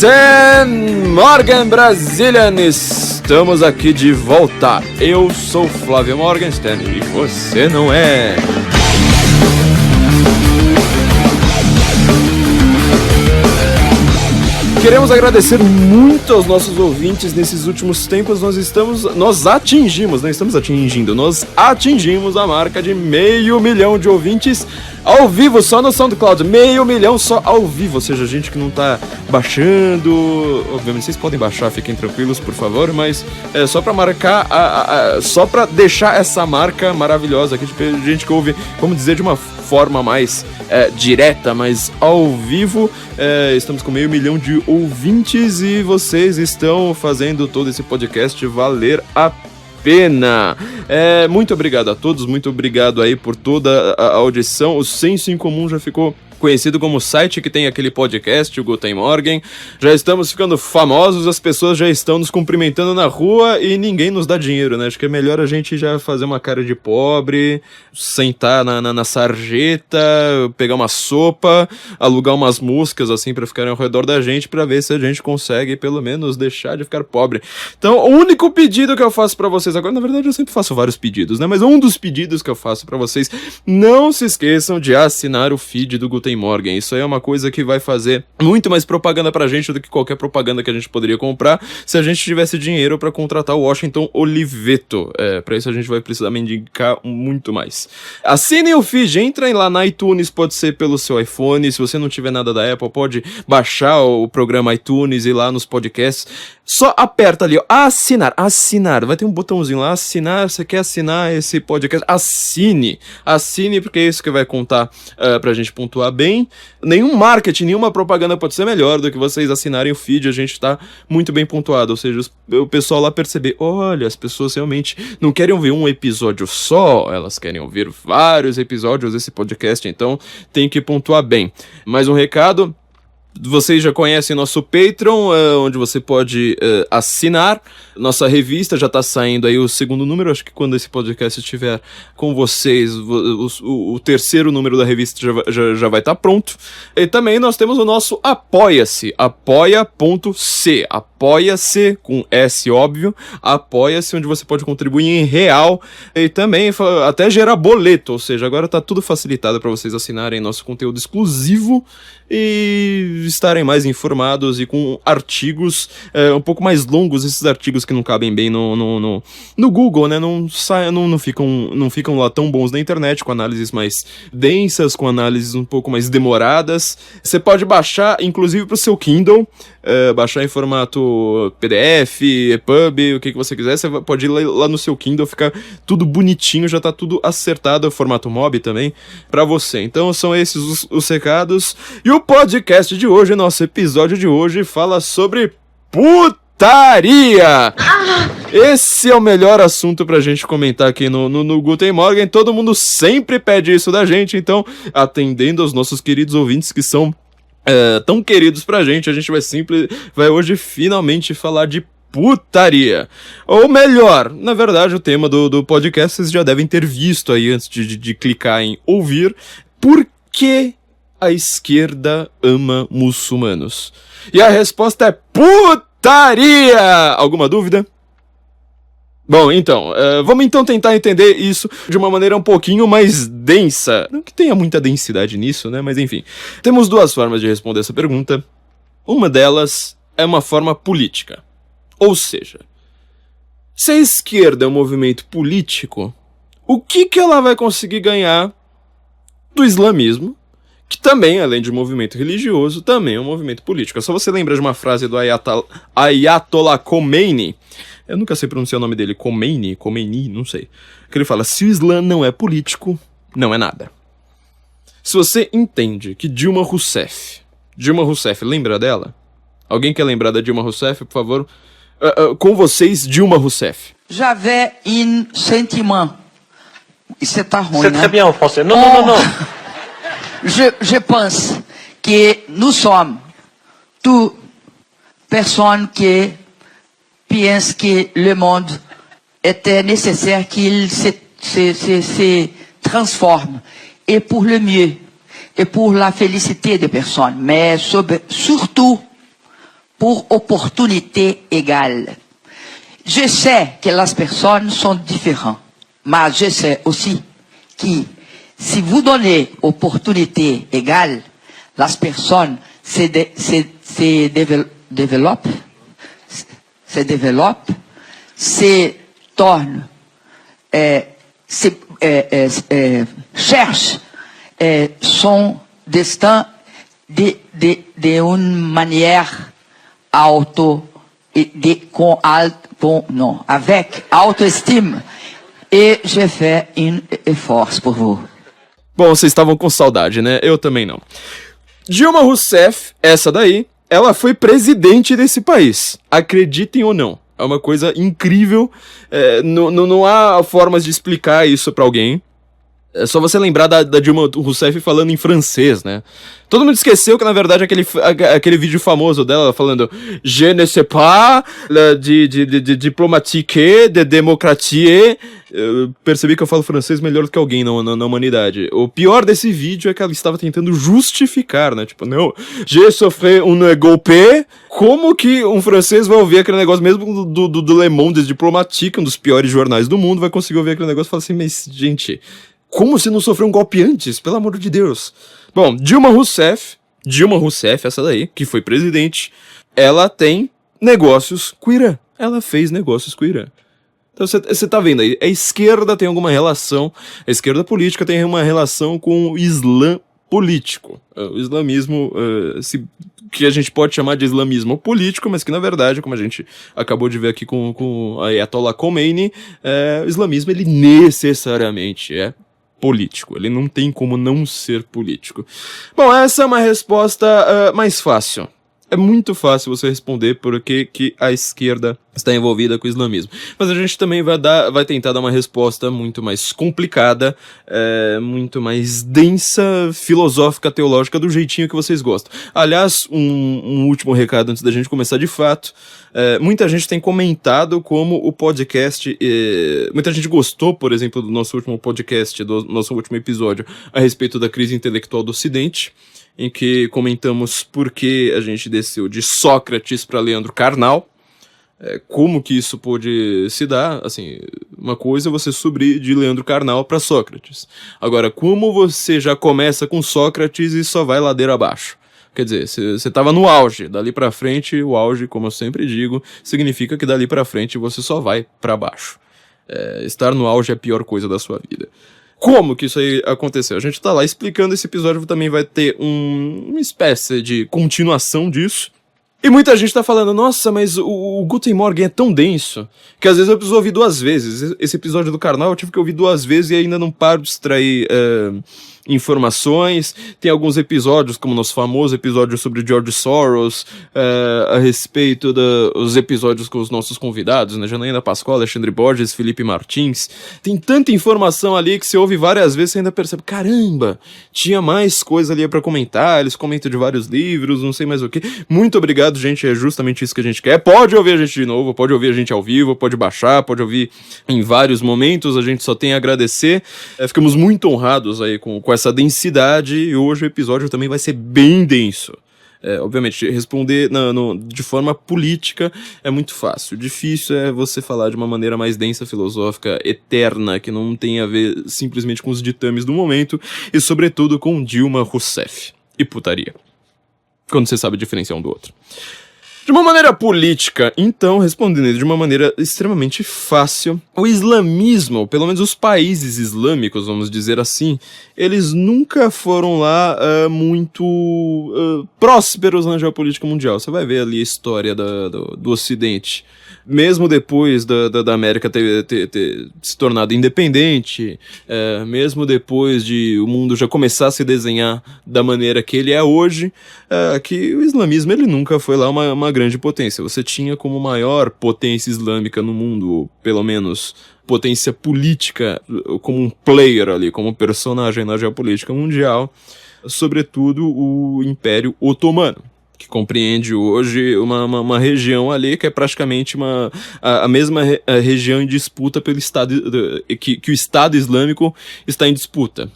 Guten Morgen, Brazilian! Estamos aqui de volta. Eu sou Flávio Morgenstern e você não é. Queremos agradecer muito aos nossos ouvintes. Nesses últimos tempos nós atingimos a marca de 500 mil de ouvintes ao vivo, só no SoundCloud. 500 mil só ao vivo, ou seja, gente que não tá baixando. Obviamente vocês podem baixar, fiquem tranquilos, por favor, mas é só pra marcar, só pra deixar essa marca maravilhosa aqui de gente que ouve, vamos dizer, de uma forma mais direta, mas ao vivo. Estamos com 500 mil de ouvintes e vocês estão fazendo todo esse podcast valer a pena. Muito obrigado a todos, muito obrigado aí por toda a audição. O Senso em Comum já ficou conhecido como o site que tem aquele podcast, o Guten Morgen. Já estamos ficando famosos, as pessoas já estão nos cumprimentando na rua e ninguém nos dá dinheiro, né? Acho que é melhor a gente já fazer uma cara de pobre, sentar na sarjeta, pegar uma sopa, alugar umas moscas assim pra ficarem ao redor da gente, pra ver se a gente consegue pelo menos deixar de ficar pobre. Então, o único pedido que eu faço pra vocês agora, na verdade eu sempre faço vários pedidos, né? Mas um dos pedidos que eu faço pra vocês, não se esqueçam de assinar o feed do Guten Morgen. Isso aí é uma coisa que vai fazer muito mais propaganda pra gente do que qualquer propaganda que a gente poderia comprar se a gente tivesse dinheiro pra contratar o Washington Oliveto. Pra isso a gente vai precisar mendigar muito mais. Assinem o feed, entrem lá na iTunes, pode ser pelo seu iPhone, se você não tiver nada da Apple, pode baixar o programa iTunes e ir lá nos podcasts. Só aperta ali, ó, assinar, vai ter um botãozinho lá, assinar, você quer assinar esse podcast, assine, porque é isso que vai contar pra gente pontuar bem. Nenhum marketing, nenhuma propaganda pode ser melhor do que vocês assinarem o feed, a gente tá muito bem pontuado, ou seja, o pessoal lá perceber, olha, as pessoas realmente não querem ouvir um episódio só, elas querem ouvir vários episódios desse podcast, então tem que pontuar bem. Mais um recado. Vocês já conhecem nosso Patreon, onde você pode assinar. Nossa revista já tá saindo aí o segundo número, acho que quando esse podcast estiver com vocês, o terceiro número da revista já vai estar pronto. E também nós temos o nosso Apoia-se, apoia.c, apoia-se com S, óbvio, apoia-se, onde você pode contribuir em real e também até gerar boleto, ou seja, agora tá tudo facilitado para vocês assinarem nosso conteúdo exclusivo e estarem mais informados e com artigos um pouco mais longos, esses artigos que não cabem bem no Google, né? Não ficam lá tão bons na internet, com análises mais densas, com análises um pouco mais demoradas. Você pode baixar, inclusive, para o seu Kindle, baixar em formato PDF, EPUB, o que você quiser. Você pode ir lá no seu Kindle, ficar tudo bonitinho, já tá tudo acertado, formato MOB também, para você. Então são esses os recados. E o podcast de hoje, nosso episódio de hoje, fala sobre putaria! Esse é o melhor assunto pra gente comentar aqui no Guten Morgen. Todo mundo sempre pede isso da gente, então, atendendo aos nossos queridos ouvintes que são tão queridos pra gente, a gente vai hoje finalmente falar de putaria. Ou melhor, na verdade, o tema do podcast vocês já devem ter visto aí antes de clicar em ouvir. Por que a esquerda ama muçulmanos? E a resposta é putaria! Alguma dúvida? Bom, então, vamos então tentar entender isso de uma maneira um pouquinho mais densa. Não que tenha muita densidade nisso, né? Mas enfim. Temos duas formas de responder essa pergunta. Uma delas é uma forma política. Ou seja, se a esquerda é um movimento político, o que ela vai conseguir ganhar do islamismo? Que também, além de movimento religioso, também é um movimento político. É só você lembrar de uma frase do Ayatollah Khomeini. Eu nunca sei pronunciar o nome dele. Khomeini, não sei. Que ele fala, se o Islã não é político, não é nada. Se você entende que Dilma Rousseff, lembra dela? Alguém quer lembrar da Dilma Rousseff, por favor? Com vocês, Dilma Rousseff. J'avais un sentiment. Isso tá ruim, C'est né? très bien en français. Non. Je pense que nous sommes toutes personnes qui pensent que le monde était nécessaire qu'il se transforme, et pour le mieux, et pour la félicité des personnes, mais surtout pour opportunité égale. Je sais que les personnes sont différentes, mais je sais aussi que si vous donnez opportunité égale, les personnes se développent, se tornent, cherchent son destin d'une manière avec autoestime. E je fais un effort por vous. Bom, vocês estavam com saudade, né? Eu também não. Dilma Rousseff, essa daí, ela foi presidente desse país. Acreditem ou não. É uma coisa incrível. Não há formas de explicar isso pra alguém. É só você lembrar da Dilma Rousseff falando em francês, né? Todo mundo esqueceu que, na verdade, aquele vídeo famoso dela falando Je ne sais pas, de diplomatique, de démocratie. Eu percebi que eu falo francês melhor do que alguém na humanidade. O pior desse vídeo é que ela estava tentando justificar, né? Tipo, não, j'ai sofri un golpe. Como que um francês vai ouvir aquele negócio, mesmo do Le Monde Diplomatique, um dos piores jornais do mundo, vai conseguir ouvir aquele negócio e falar assim, mas, gente, como se não sofreu um golpe antes? Pelo amor de Deus. Bom, Dilma Rousseff, essa daí, que foi presidente, ela tem negócios com o Irã. Ela fez negócios com o Irã. Então você tá vendo aí, a esquerda tem alguma relação, a esquerda política tem uma relação com o Islã político. O islamismo, que a gente pode chamar de islamismo político, mas que na verdade, como a gente acabou de ver aqui com a Ayatollah Khomeini, o islamismo ele necessariamente é político, ele não tem como não ser político. Bom, essa é uma resposta mais fácil. É muito fácil você responder por que a esquerda está envolvida com o islamismo. Mas a gente também vai tentar dar uma resposta muito mais complicada, muito mais densa, filosófica, teológica, do jeitinho que vocês gostam. Aliás, um último recado antes da gente começar de fato. Muita gente tem comentado como o podcast... muita gente gostou, por exemplo, do nosso último podcast, do nosso último episódio a respeito da crise intelectual do Ocidente, em que comentamos por que a gente desceu de Sócrates para Leandro Carnal, como que isso pôde se dar. Assim, uma coisa é você subir de Leandro Carnal para Sócrates. Agora, como você já começa com Sócrates e só vai ladeira abaixo? Quer dizer, você estava no auge, dali pra frente, o auge, como eu sempre digo, significa que dali pra frente você só vai pra baixo. Estar no auge é a pior coisa da sua vida. Como que isso aí aconteceu? A gente tá lá explicando, esse episódio também vai ter uma espécie de continuação disso. E muita gente tá falando, nossa, mas o Guten Morgen é tão denso, que às vezes eu preciso ouvir 2 vezes. Esse episódio do Karnal eu tive que ouvir 2 vezes e ainda não paro de extrair informações. Tem alguns episódios, como o nosso famoso episódio sobre George Soros, a respeito dos episódios com os nossos convidados, né? Janaína Pascoal, Alexandre Borges, Felipe Martins. Tem tanta informação ali que você ouve várias vezes e ainda percebe, caramba, tinha mais coisa ali pra comentar, eles comentam de vários livros, não sei mais o que. Muito obrigado, gente, é justamente isso que a gente quer. Pode ouvir a gente de novo, pode ouvir a gente ao vivo, pode baixar, pode ouvir em vários momentos, a gente só tem a agradecer. Ficamos muito honrados aí com essa densidade, e hoje o episódio também vai ser bem denso. Obviamente, responder de forma política é muito fácil. Difícil é você falar de uma maneira mais densa, filosófica, eterna, que não tem a ver simplesmente com os ditames do momento, e sobretudo com Dilma Rousseff e putaria. Quando você sabe diferenciar um do outro. De uma maneira política, então, respondendo de uma maneira extremamente fácil, o islamismo, pelo menos os países islâmicos, vamos dizer assim, eles nunca foram lá muito prósperos na geopolítica mundial. Você vai ver ali a história do Ocidente. Mesmo depois da América ter se tornado independente, mesmo depois de o mundo já começar a se desenhar da maneira que ele é hoje, que o islamismo ele nunca foi lá uma grande potência. Você tinha como maior potência islâmica no mundo, ou pelo menos potência política, como um player ali, como personagem na geopolítica mundial, sobretudo o Império Otomano, que compreende hoje uma região ali que é praticamente a mesma região em disputa pelo Estado, que o Estado Islâmico está em disputa.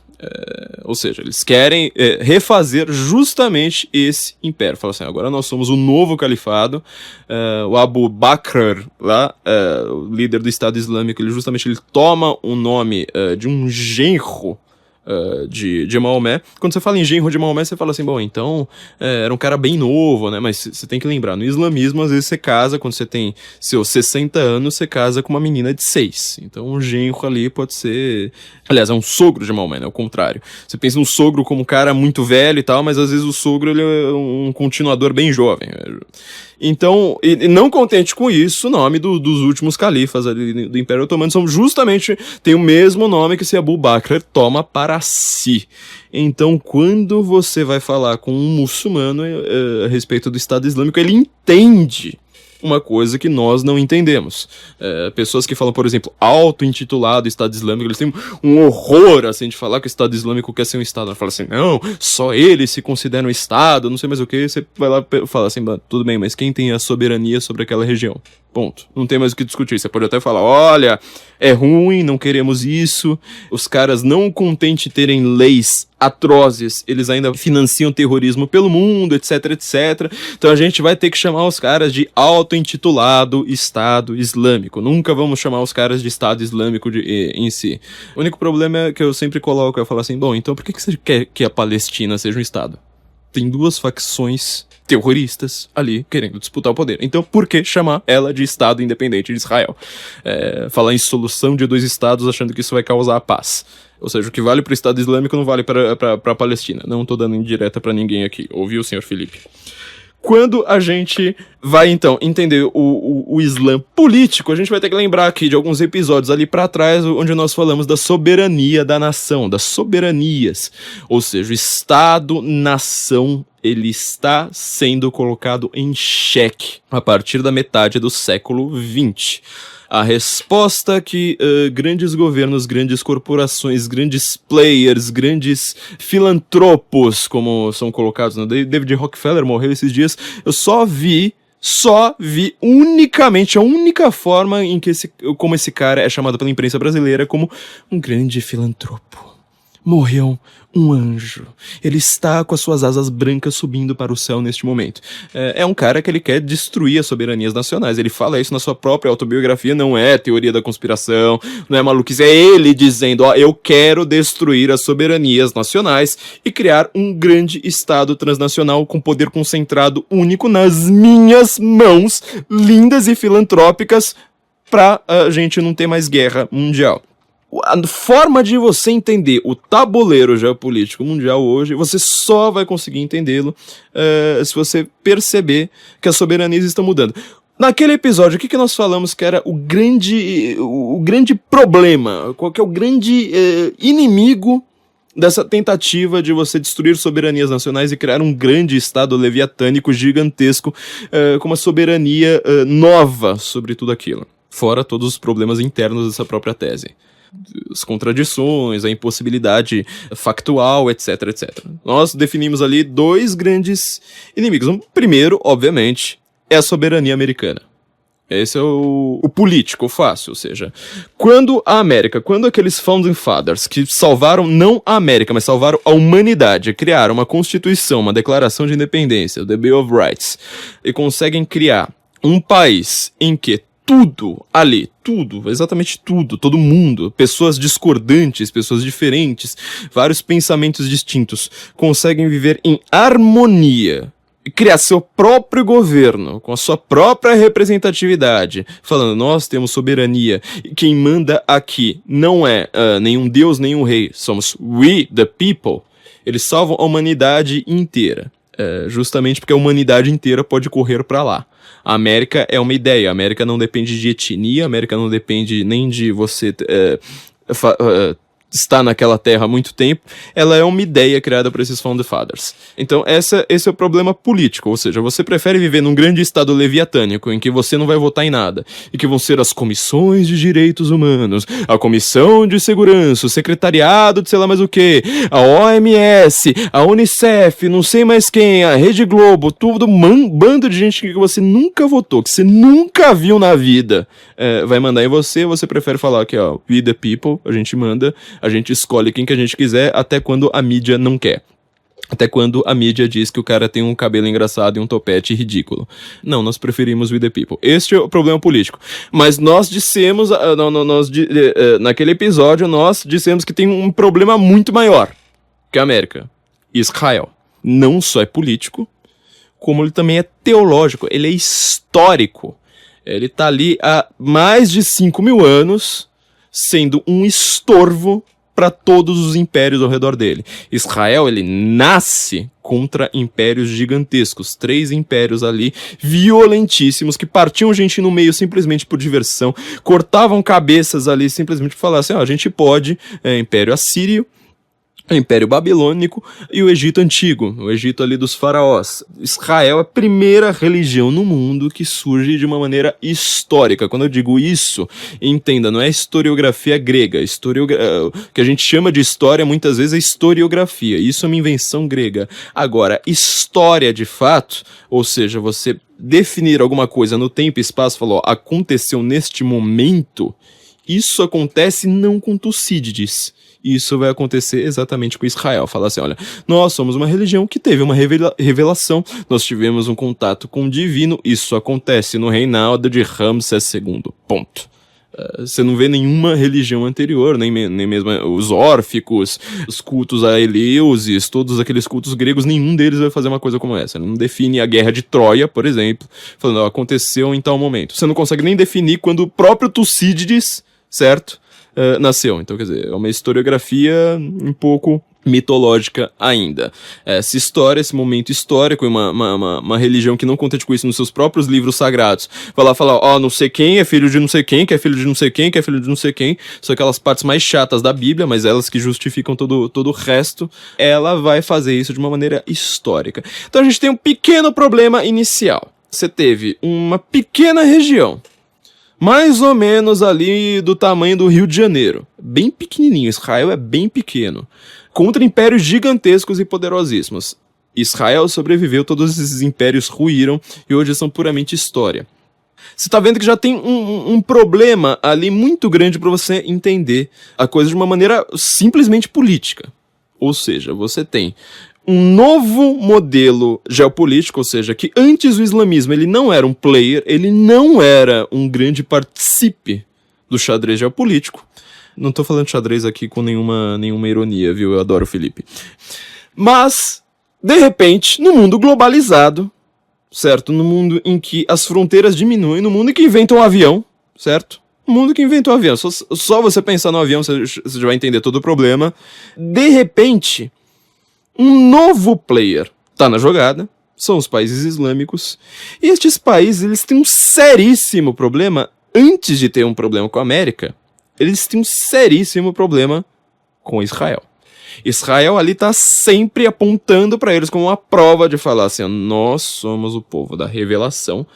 Ou seja, eles querem refazer justamente esse império. Fala assim, agora nós somos o novo califado. O Abu Bakr, lá, o líder do Estado Islâmico, ele toma o nome de um genro de Maomé. Quando você fala em genro de Maomé, você fala assim, bom, então era um cara bem novo, né? Mas você tem que lembrar, no islamismo, às vezes você casa, quando você tem seus 60 anos, você casa com uma menina de 6. Então um genro ali pode ser... Aliás, é um sogro de Maomé, né? O contrário. Você pensa no sogro como um cara muito velho e tal, mas às vezes o sogro ele é um continuador bem jovem. Então, e não contente com isso, o nome dos últimos califas ali do Império Otomano são justamente, tem o mesmo nome que esse Abu Bakr toma para si. Então, quando você vai falar com um muçulmano a respeito do Estado Islâmico, ele entende uma coisa que nós não entendemos. Pessoas que falam, por exemplo, auto-intitulado Estado Islâmico, eles têm um horror, assim, de falar que o Estado Islâmico quer ser um Estado. Ela fala assim, não, só eles se consideram Estado, não sei mais o que. Você vai lá e fala assim, tudo bem, mas quem tem a soberania sobre aquela região? Ponto. Não tem mais o que discutir. Você pode até falar, olha, é ruim, não queremos isso. Os caras, não contente terem leis atrozes, eles ainda financiam terrorismo pelo mundo, etc, etc. Então a gente vai ter que chamar os caras de auto-intitulado Estado Islâmico. Nunca vamos chamar os caras de Estado Islâmico em si. O único problema que eu sempre coloco é falar assim, bom, então por que você quer que a Palestina seja um Estado? Tem duas facções terroristas ali querendo disputar o poder. Então, por que chamar ela de Estado independente de Israel? Falar em solução de 2 estados achando que isso vai causar a paz. Ou seja, o que vale para o Estado Islâmico não vale para a Palestina. Não estou dando indireta para ninguém aqui. Ouviu, senhor Felipe? Quando a gente vai, então, entender o Islã político, a gente vai ter que lembrar aqui de alguns episódios ali para trás, onde nós falamos da soberania da nação, das soberanias. Ou seja, o Estado-nação, ele está sendo colocado em xeque a partir da metade do século XX. A resposta que grandes governos, grandes corporações, grandes players, grandes filantropos, como são colocados, né? David Rockefeller morreu esses dias, eu só vi unicamente, a única forma em que como esse cara é chamado pela imprensa brasileira como um grande filantropo. Morreu um anjo. Ele está com as suas asas brancas subindo para o céu neste momento. É um cara que ele quer destruir as soberanias nacionais. Ele fala isso na sua própria autobiografia, não é teoria da conspiração, não é maluquice, é ele dizendo, eu quero destruir as soberanias nacionais e criar um grande Estado transnacional com poder concentrado único nas minhas mãos, lindas e filantrópicas, pra a gente não ter mais guerra mundial. A forma de você entender o tabuleiro geopolítico mundial hoje, você só vai conseguir entendê-lo se você perceber que as soberanias estão mudando. Naquele episódio, o que nós falamos que era o grande problema? Qual que é o grande inimigo dessa tentativa de você destruir soberanias nacionais e criar um grande Estado leviatânico, gigantesco, com uma soberania nova sobre tudo aquilo? Fora todos os problemas internos dessa própria tese. As contradições, a impossibilidade factual, etc, etc. Nós definimos ali 2 grandes inimigos. O primeiro, obviamente, é a soberania americana. Esse é o político, o fácil, ou seja, quando aqueles Founding Fathers que salvaram não a América, mas salvaram a humanidade, criaram uma constituição, uma declaração de independência, o The Bill of Rights, e conseguem criar um país em que tudo ali, exatamente tudo, todo mundo, pessoas discordantes, pessoas diferentes, vários pensamentos distintos, conseguem viver em harmonia e criar seu próprio governo, com a sua própria representatividade, falando, nós temos soberania, e quem manda aqui não é nenhum deus, nenhum rei, somos we, the people. Eles salvam a humanidade inteira, justamente porque a humanidade inteira pode correr para lá. A América é uma ideia, a América não depende de etnia, a América não depende nem de você estar naquela terra há muito tempo, ela é uma ideia criada por esses Founding Fathers. Então esse é o problema político, ou seja, você prefere viver num grande estado leviatânico, em que você não vai votar em nada, e que vão ser as comissões de direitos humanos, a comissão de segurança, o secretariado de sei lá mais o que, a OMS, a Unicef, não sei mais quem, a Rede Globo, tudo, bando de gente que você nunca votou, que você nunca viu na vida, vai mandar em você prefere falar que, ó, we the people, a gente manda, A gente escolhe quem que a gente quiser até quando a mídia não quer. Até quando a mídia diz que o cara tem um cabelo engraçado e um topete ridículo. Não, nós preferimos We The People. Este é o problema político. Mas nós dissemos, naquele episódio, nós dissemos que tem um problema muito maior que a América. Israel. Não só é político, como ele também é teológico. Ele é histórico. Ele tá ali há mais de 5.000 anos, sendo um estorvo para todos os impérios ao redor dele. Israel, ele nasce contra impérios gigantescos. 3 impérios ali, violentíssimos, que partiam gente no meio simplesmente por diversão, cortavam cabeças ali simplesmente por falar assim, ó, a gente pode, Império Assírio, o Império Babilônico e o Egito Antigo, o Egito ali dos faraós. Israel é a primeira religião no mundo que surge de uma maneira histórica. Quando eu digo isso, entenda, não é historiografia grega. O que a gente chama de história muitas vezes é historiografia. Isso é uma invenção grega. Agora, história de fato, ou seja, você definir alguma coisa no tempo e espaço, falou, aconteceu neste momento, isso acontece não com Tucídides. Isso vai acontecer exatamente com Israel. Falar assim, olha, nós somos uma religião que teve uma revelação, nós tivemos um contato com o divino, isso acontece no reinado de Ramsés II. Ponto. Você não vê nenhuma religião anterior, nem mesmo os órficos, os cultos a Eleusis, todos aqueles cultos gregos, nenhum deles vai fazer uma coisa como essa. Ele não define a guerra de Troia, por exemplo, falando, aconteceu em tal momento. Você não consegue nem definir quando o próprio Tucídides, certo? Nasceu. Então, quer dizer, é uma historiografia um pouco mitológica ainda. Essa história, esse momento histórico, uma religião que não contente com isso nos seus próprios livros sagrados, vai lá falar, ó, não sei quem é filho de não sei quem, que é filho de não sei quem, que é filho de não sei quem, são aquelas partes mais chatas da Bíblia, mas elas que justificam todo o resto, ela vai fazer isso de uma maneira histórica. Então a gente tem um pequeno problema inicial. Você teve uma pequena região, mais ou menos ali do tamanho do Rio de Janeiro. Bem pequenininho, Israel é bem pequeno. Contra impérios gigantescos e poderosíssimos. Israel sobreviveu, todos esses impérios ruíram e hoje são puramente história. Você tá vendo que já tem um problema ali muito grande para você entender a coisa de uma maneira simplesmente política. Ou seja, você tem um novo modelo geopolítico, ou seja, que antes o islamismo ele não era um player, ele não era um grande participe do xadrez geopolítico. Não tô falando de xadrez aqui com nenhuma ironia, viu? Eu adoro o Felipe. Mas, de repente, no mundo globalizado, certo? No mundo em que as fronteiras diminuem, no mundo em que inventam um avião, certo? No mundo que inventou um avião. Só você pensar no avião, você já vai entender todo o problema. De repente, um novo player tá na jogada, são os países islâmicos, e estes países, eles têm um seríssimo problema, antes de ter um problema com a América, eles têm um seríssimo problema com Israel. Israel ali tá sempre apontando para eles como uma prova de falar assim, nós somos o povo da revelação,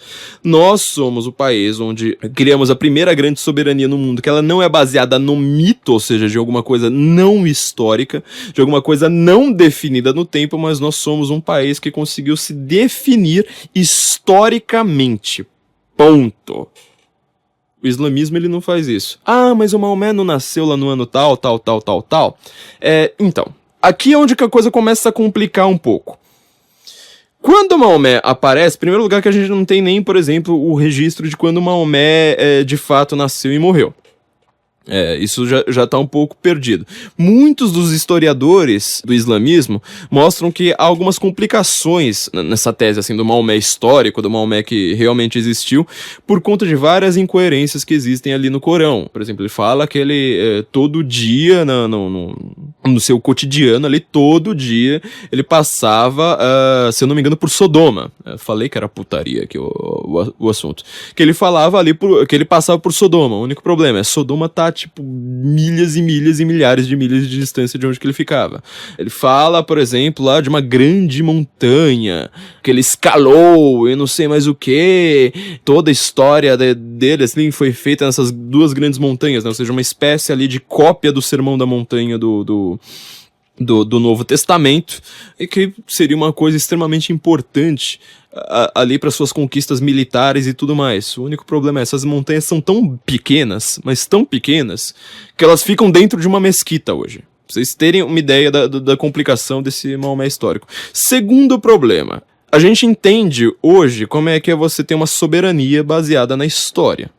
nós somos o país onde criamos a primeira grande soberania no mundo, que ela não é baseada no mito, ou seja, de alguma coisa não histórica, de alguma coisa não definida no tempo, mas nós somos um país que conseguiu se definir historicamente. Ponto. O islamismo, ele não faz isso. Ah, mas o Maomé não nasceu lá no ano tal. Então, aqui é onde que a coisa começa a complicar um pouco. Quando Maomé aparece, em primeiro lugar que a gente não tem nem, por exemplo, o registro de quando Maomé de fato nasceu e morreu. Isso já tá um pouco perdido. Muitos dos historiadores do islamismo mostram que há algumas complicações nessa tese assim, do Maomé histórico, do Maomé que realmente existiu, por conta de várias incoerências que existem ali no Corão. Por exemplo, ele fala que ele todo dia, no seu cotidiano ali, todo dia, ele passava, se eu não me engano, por Sodoma. Eu falei que era putaria aqui o assunto. Que ele falava ali, que ele passava por Sodoma. O único problema é Sodoma tá tipo milhas e milhas e milhares de milhas de distância de onde que ele ficava. Ele fala, por exemplo, lá de uma grande montanha que ele escalou e não sei mais o que. Toda a história dele assim, foi feita nessas duas grandes montanhas, né? Ou seja, uma espécie ali de cópia do Sermão da Montanha do do Novo Testamento, e que seria uma coisa extremamente importante ali para suas conquistas militares e tudo mais. O único problema é que essas montanhas são tão pequenas, mas tão pequenas, que elas ficam dentro de uma mesquita hoje. Pra vocês terem uma ideia da complicação desse Maomé histórico. Segundo problema, a gente entende hoje como é que você tem uma soberania baseada na história.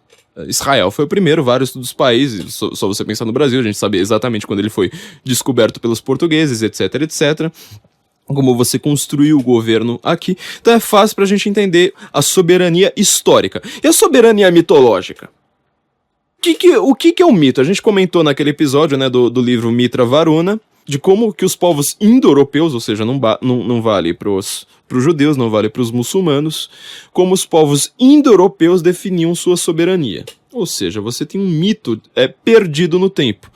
Israel foi o primeiro, vários dos países, só você pensar no Brasil, a gente sabe exatamente quando ele foi descoberto pelos portugueses, etc, etc. Como você construiu o governo aqui. Então é fácil pra gente entender a soberania histórica. E a soberania mitológica? O que é o mito? A gente comentou naquele episódio, né, do livro Mitra Varuna, de como que os povos indo-europeus, ou seja, não vale pros judeus, não vale pros muçulmanos, como os povos indo-europeus definiam sua soberania. Ou seja, você tem um mito perdido no tempo.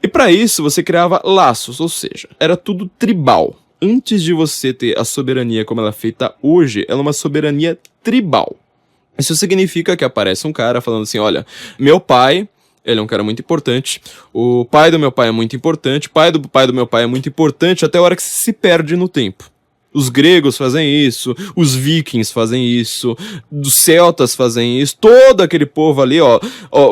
E para isso você criava laços, ou seja, era tudo tribal. Antes de você ter a soberania como ela é feita hoje, ela é uma soberania tribal. Isso significa que aparece um cara falando assim, olha, meu pai, ele é um cara muito importante, o pai do meu pai é muito importante, o pai do meu pai é muito importante, até a hora que se perde no tempo. Os gregos fazem isso, os vikings fazem isso, os celtas fazem isso, todo aquele povo ali, ó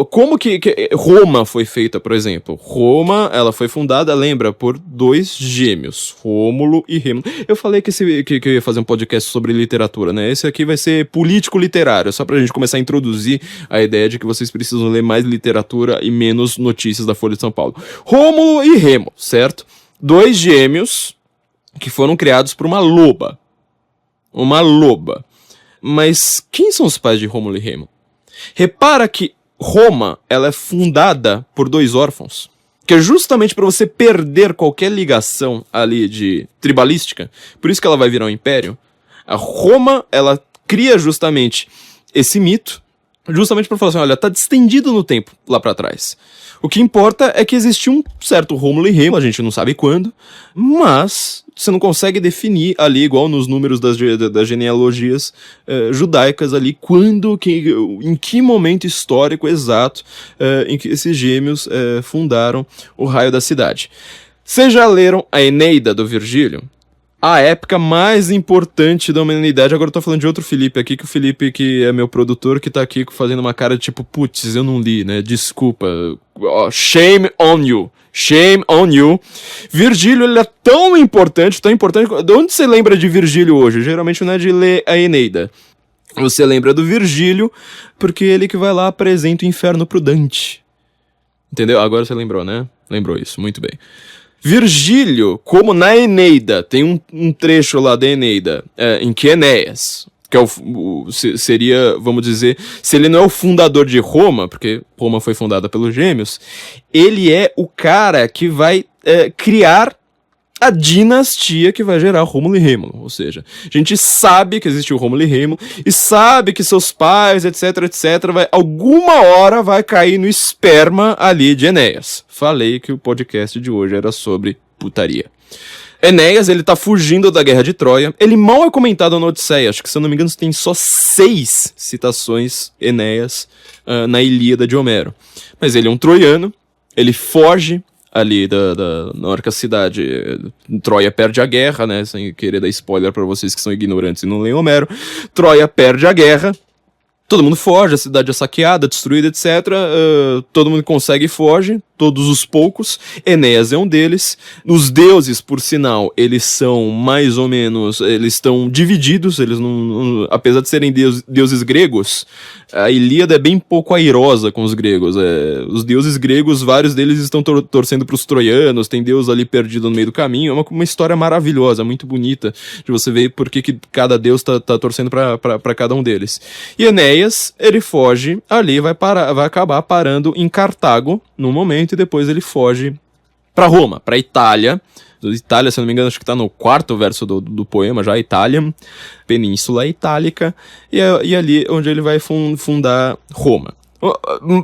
como que Roma foi feita, por exemplo? Roma, ela foi fundada, lembra, por 2 gêmeos, Rômulo e Remo. Eu falei que eu ia fazer um podcast sobre literatura, né? Esse aqui vai ser político-literário, só pra gente começar a introduzir a ideia de que vocês precisam ler mais literatura e menos notícias da Folha de São Paulo. Rômulo e Remo, certo? 2 gêmeos que foram criados por uma loba. Uma loba. Mas quem são os pais de Rômulo e Remo? Repara que Roma, ela é fundada por 2 órfãos, que é justamente para você perder qualquer ligação ali de tribalística. Por isso que ela vai virar um império. A Roma, ela cria justamente esse mito, justamente para falar assim, olha, tá distendido no tempo lá para trás. O que importa é que existiu um certo Rômulo e Remo, a gente não sabe quando, mas você não consegue definir ali, igual nos números das genealogias judaicas ali, em que momento histórico exato em que esses gêmeos fundaram o raio da cidade. Vocês já leram a Eneida do Virgílio? A época mais importante da humanidade. Agora eu tô falando de outro Felipe aqui, que o Felipe, que é meu produtor, que tá aqui fazendo uma cara de tipo, putz, eu não li, né? Desculpa. Shame on you. Shame on you. Virgílio, ele é tão importante. De onde você lembra de Virgílio hoje? Geralmente não é de ler a Eneida. Você lembra do Virgílio porque ele que vai lá apresenta o inferno pro Dante. Entendeu? Agora você lembrou, né? Lembrou isso, muito bem. Virgílio, como na Eneida, tem um trecho lá da Eneida, em que Enéas, que é seria, vamos dizer, se ele não é o fundador de Roma, porque Roma foi fundada pelos gêmeos, ele é o cara que vai criar a dinastia que vai gerar Rômulo e Rêmulo. Ou seja, a gente sabe que existe o Rômulo e Rêmulo e sabe que seus pais, etc, etc, alguma hora vai cair no esperma ali de Enéas. Falei que o podcast de hoje era sobre putaria. Enéas, ele tá fugindo da Guerra de Troia. Ele mal é comentado na Odisseia. Acho que, se eu não me engano, tem só 6 citações Enéas na Ilíada de Homero. Mas ele é um troiano, ele foge ali na hora que a cidade Troia perde a guerra, né, sem querer dar spoiler pra vocês que são ignorantes e não leem Homero. Troia perde a guerra, todo mundo foge, a cidade é saqueada, destruída, etc. Todo mundo consegue e foge, todos os poucos. Enéas é um deles. Os deuses, por sinal, eles são mais ou menos, eles estão divididos, eles não, apesar de serem deuses gregos, a Ilíada é bem pouco airosa com os gregos. Os deuses gregos, vários deles estão torcendo para os troianos, tem deus ali perdido no meio do caminho. É uma história maravilhosa, muito bonita, de você ver por que cada deus tá torcendo para cada um deles. E Enéas, ele foge ali, vai acabar parando em Cartago, no momento, e depois ele foge para Roma, para Itália. Itália, se eu não me engano, acho que tá no 4º verso do poema já, Itália, Península Itálica, e ali onde ele vai fundar Roma.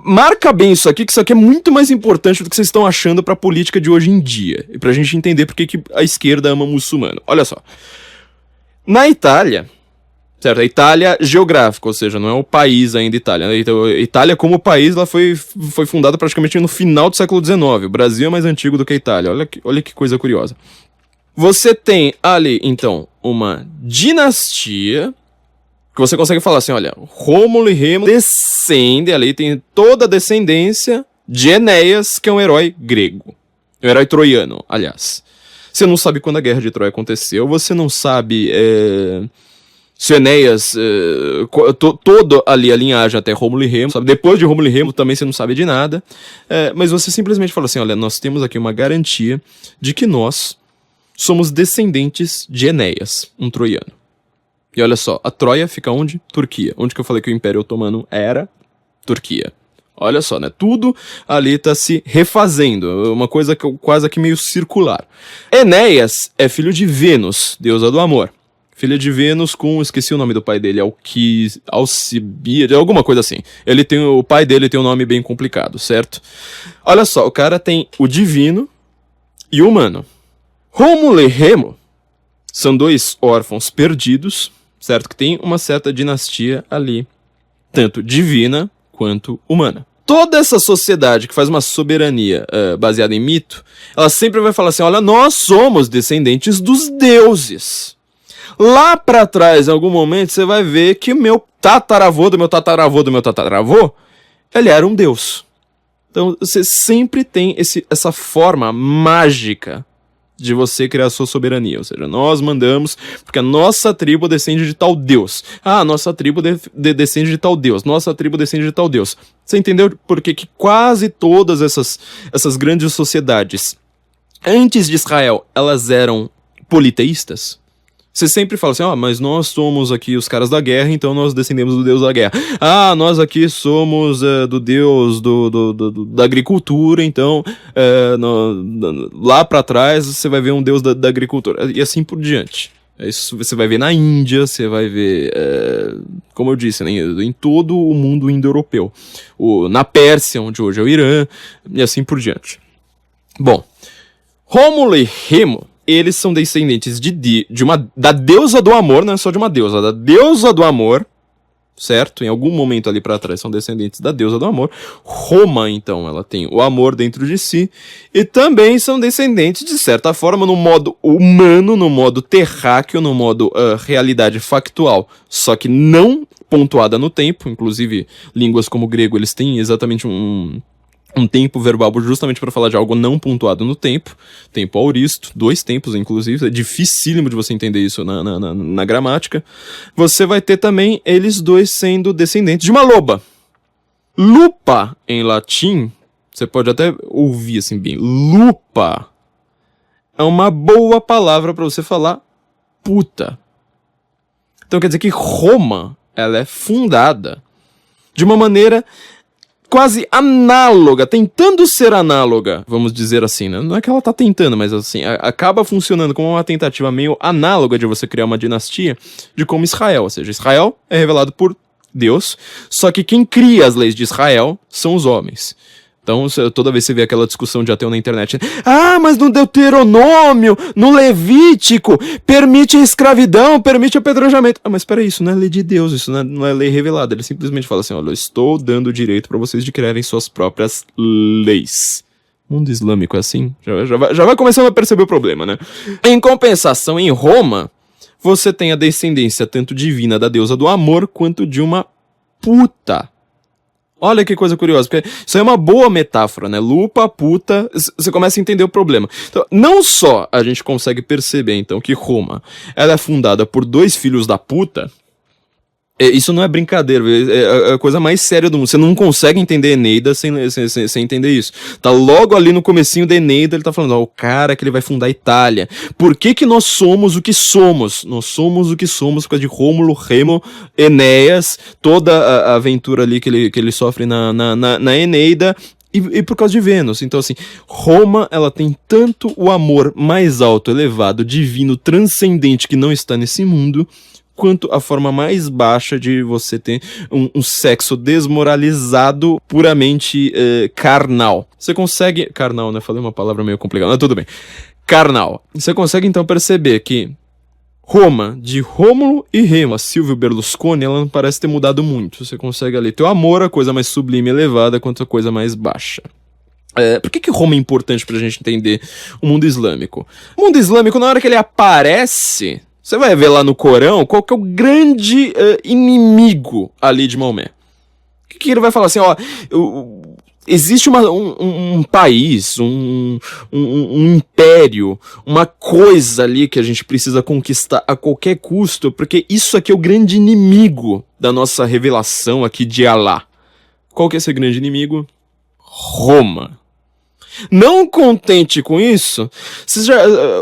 Marca bem isso aqui, que isso aqui é muito mais importante do que vocês estão achando pra política de hoje em dia, e pra gente entender por que a esquerda ama muçulmano. Olha só, na Itália, certo? A Itália geográfica, ou seja, não é o país ainda Itália. Então, a Itália como país, ela foi fundada praticamente no final do século XIX. O Brasil é mais antigo do que a Itália. Olha que coisa curiosa. Você tem ali, então, uma dinastia que você consegue falar assim, olha, Rômulo e Remo descendem ali, tem toda a descendência de Enéas, que é um herói grego. Um herói troiano, aliás. Você não sabe quando a Guerra de Troia aconteceu, você não sabe se Enéas, toda ali a linhagem até Rômulo e Remo, sabe? Depois de Rômulo e Remo também você não sabe de nada, mas você simplesmente fala assim, olha, nós temos aqui uma garantia de que nós somos descendentes de Enéas, um troiano. E olha só, a Troia fica onde? Turquia. Onde que eu falei que o Império Otomano era? Turquia. Olha só, né? Tudo ali tá se refazendo. Uma coisa quase que meio circular. Enéas é filho de Vênus, deusa do amor. Filha de Vênus com... Esqueci o nome do pai dele. Alcibíade, alguma coisa assim. O pai dele tem um nome bem complicado, certo? Olha só, o cara tem o divino e o humano. Rômulo e Remo são dois órfãos perdidos, certo? Que tem uma certa dinastia ali, tanto divina quanto humana. Toda essa sociedade que faz uma soberania baseada em mito, ela sempre vai falar assim, olha, nós somos descendentes dos deuses. Lá pra trás, em algum momento, você vai ver que o meu tataravô do meu tataravô do meu tataravô, ele era um deus. Então, você sempre tem essa forma mágica de você criar a sua soberania, ou seja, nós mandamos, porque a nossa tribo descende de tal deus. Ah, a nossa tribo descende de tal deus, nossa tribo descende de tal deus. Você entendeu por que quase todas essas grandes sociedades, antes de Israel, elas eram politeístas? Você sempre fala assim, mas nós somos aqui os caras da guerra, então nós descendemos do deus da guerra. Ah, nós aqui somos do deus da agricultura, então lá pra trás você vai ver um deus da agricultura. E assim por diante. Isso você vai ver na Índia, você vai ver, como eu disse, né, em todo o mundo indo-europeu. Na Pérsia, onde hoje é o Irã, e assim por diante. Bom, Rômulo e Remo, eles são descendentes da deusa do amor, não é só de uma deusa, da deusa do amor, certo? Em algum momento ali pra trás são descendentes da deusa do amor. Roma, então, ela tem o amor dentro de si, e também são descendentes, de certa forma, no modo humano, no modo terráqueo, no modo realidade factual, só que não pontuada no tempo. Inclusive, línguas como o grego, eles têm exatamente um tempo verbal justamente para falar de algo não pontuado no tempo. Tempo auristo, 2 tempos, inclusive. É dificílimo de você entender isso na gramática. Você vai ter também eles dois sendo descendentes de uma loba. Lupa, em latim, você pode até ouvir assim bem. Lupa é uma boa palavra para você falar puta. Então quer dizer que Roma, ela é fundada de uma maneira quase análoga, tentando ser análoga, vamos dizer assim, né? Não é que ela tá tentando, mas assim, acaba funcionando como uma tentativa meio análoga de você criar uma dinastia de como Israel, ou seja, Israel é revelado por Deus, só que quem cria as leis de Israel são os homens. Então, toda vez que você vê aquela discussão de ateu na internet, mas no Deuteronômio, no Levítico, permite a escravidão, permite apedrejamento. Mas peraí, isso não é lei de Deus, isso não é lei revelada. Ele simplesmente fala assim, olha, eu estou dando o direito para vocês de criarem suas próprias leis. O mundo islâmico é assim? Já vai começando a perceber o problema, né? Em compensação, em Roma, você tem a descendência tanto divina da deusa do amor, quanto de uma puta. Olha que coisa curiosa, porque isso é uma boa metáfora, né? Lupa, puta, você começa a entender o problema. Então, não só a gente consegue perceber, então, que Roma, ela é fundada por 2 filhos da puta. Isso não é brincadeira, é a coisa mais séria do mundo. Você não consegue entender Eneida sem entender isso. Tá logo ali no comecinho da Eneida, ele tá falando, o cara que ele vai fundar a Itália. Por que nós somos o que somos? Nós somos o que somos por causa de Rômulo, Remo, Enéas, toda a aventura ali que ele sofre na Eneida, e por causa de Vênus. Então, assim, Roma, ela tem tanto o amor mais alto, elevado, divino, transcendente, que não está nesse mundo, quanto a forma mais baixa de você ter um sexo desmoralizado, puramente carnal. Você consegue... Carnal, né? Falei uma palavra meio complicada, mas tudo bem. Carnal. Você consegue, então, perceber que Roma, de Rômulo e Remo. A Silvio Berlusconi, ela não parece ter mudado muito. Você consegue ali ter o amor, a coisa mais sublime e elevada, quanto a coisa mais baixa. Por que Roma é importante pra gente entender o mundo islâmico? O mundo islâmico, na hora que ele aparece, você vai ver lá no Corão qual que é o grande inimigo ali de Maomé. O que ele vai falar assim, ó... Existe um país, um império, uma coisa ali que a gente precisa conquistar a qualquer custo, porque isso aqui é o grande inimigo da nossa revelação aqui de Alá. Qual que é esse grande inimigo? Roma. Não contente com isso,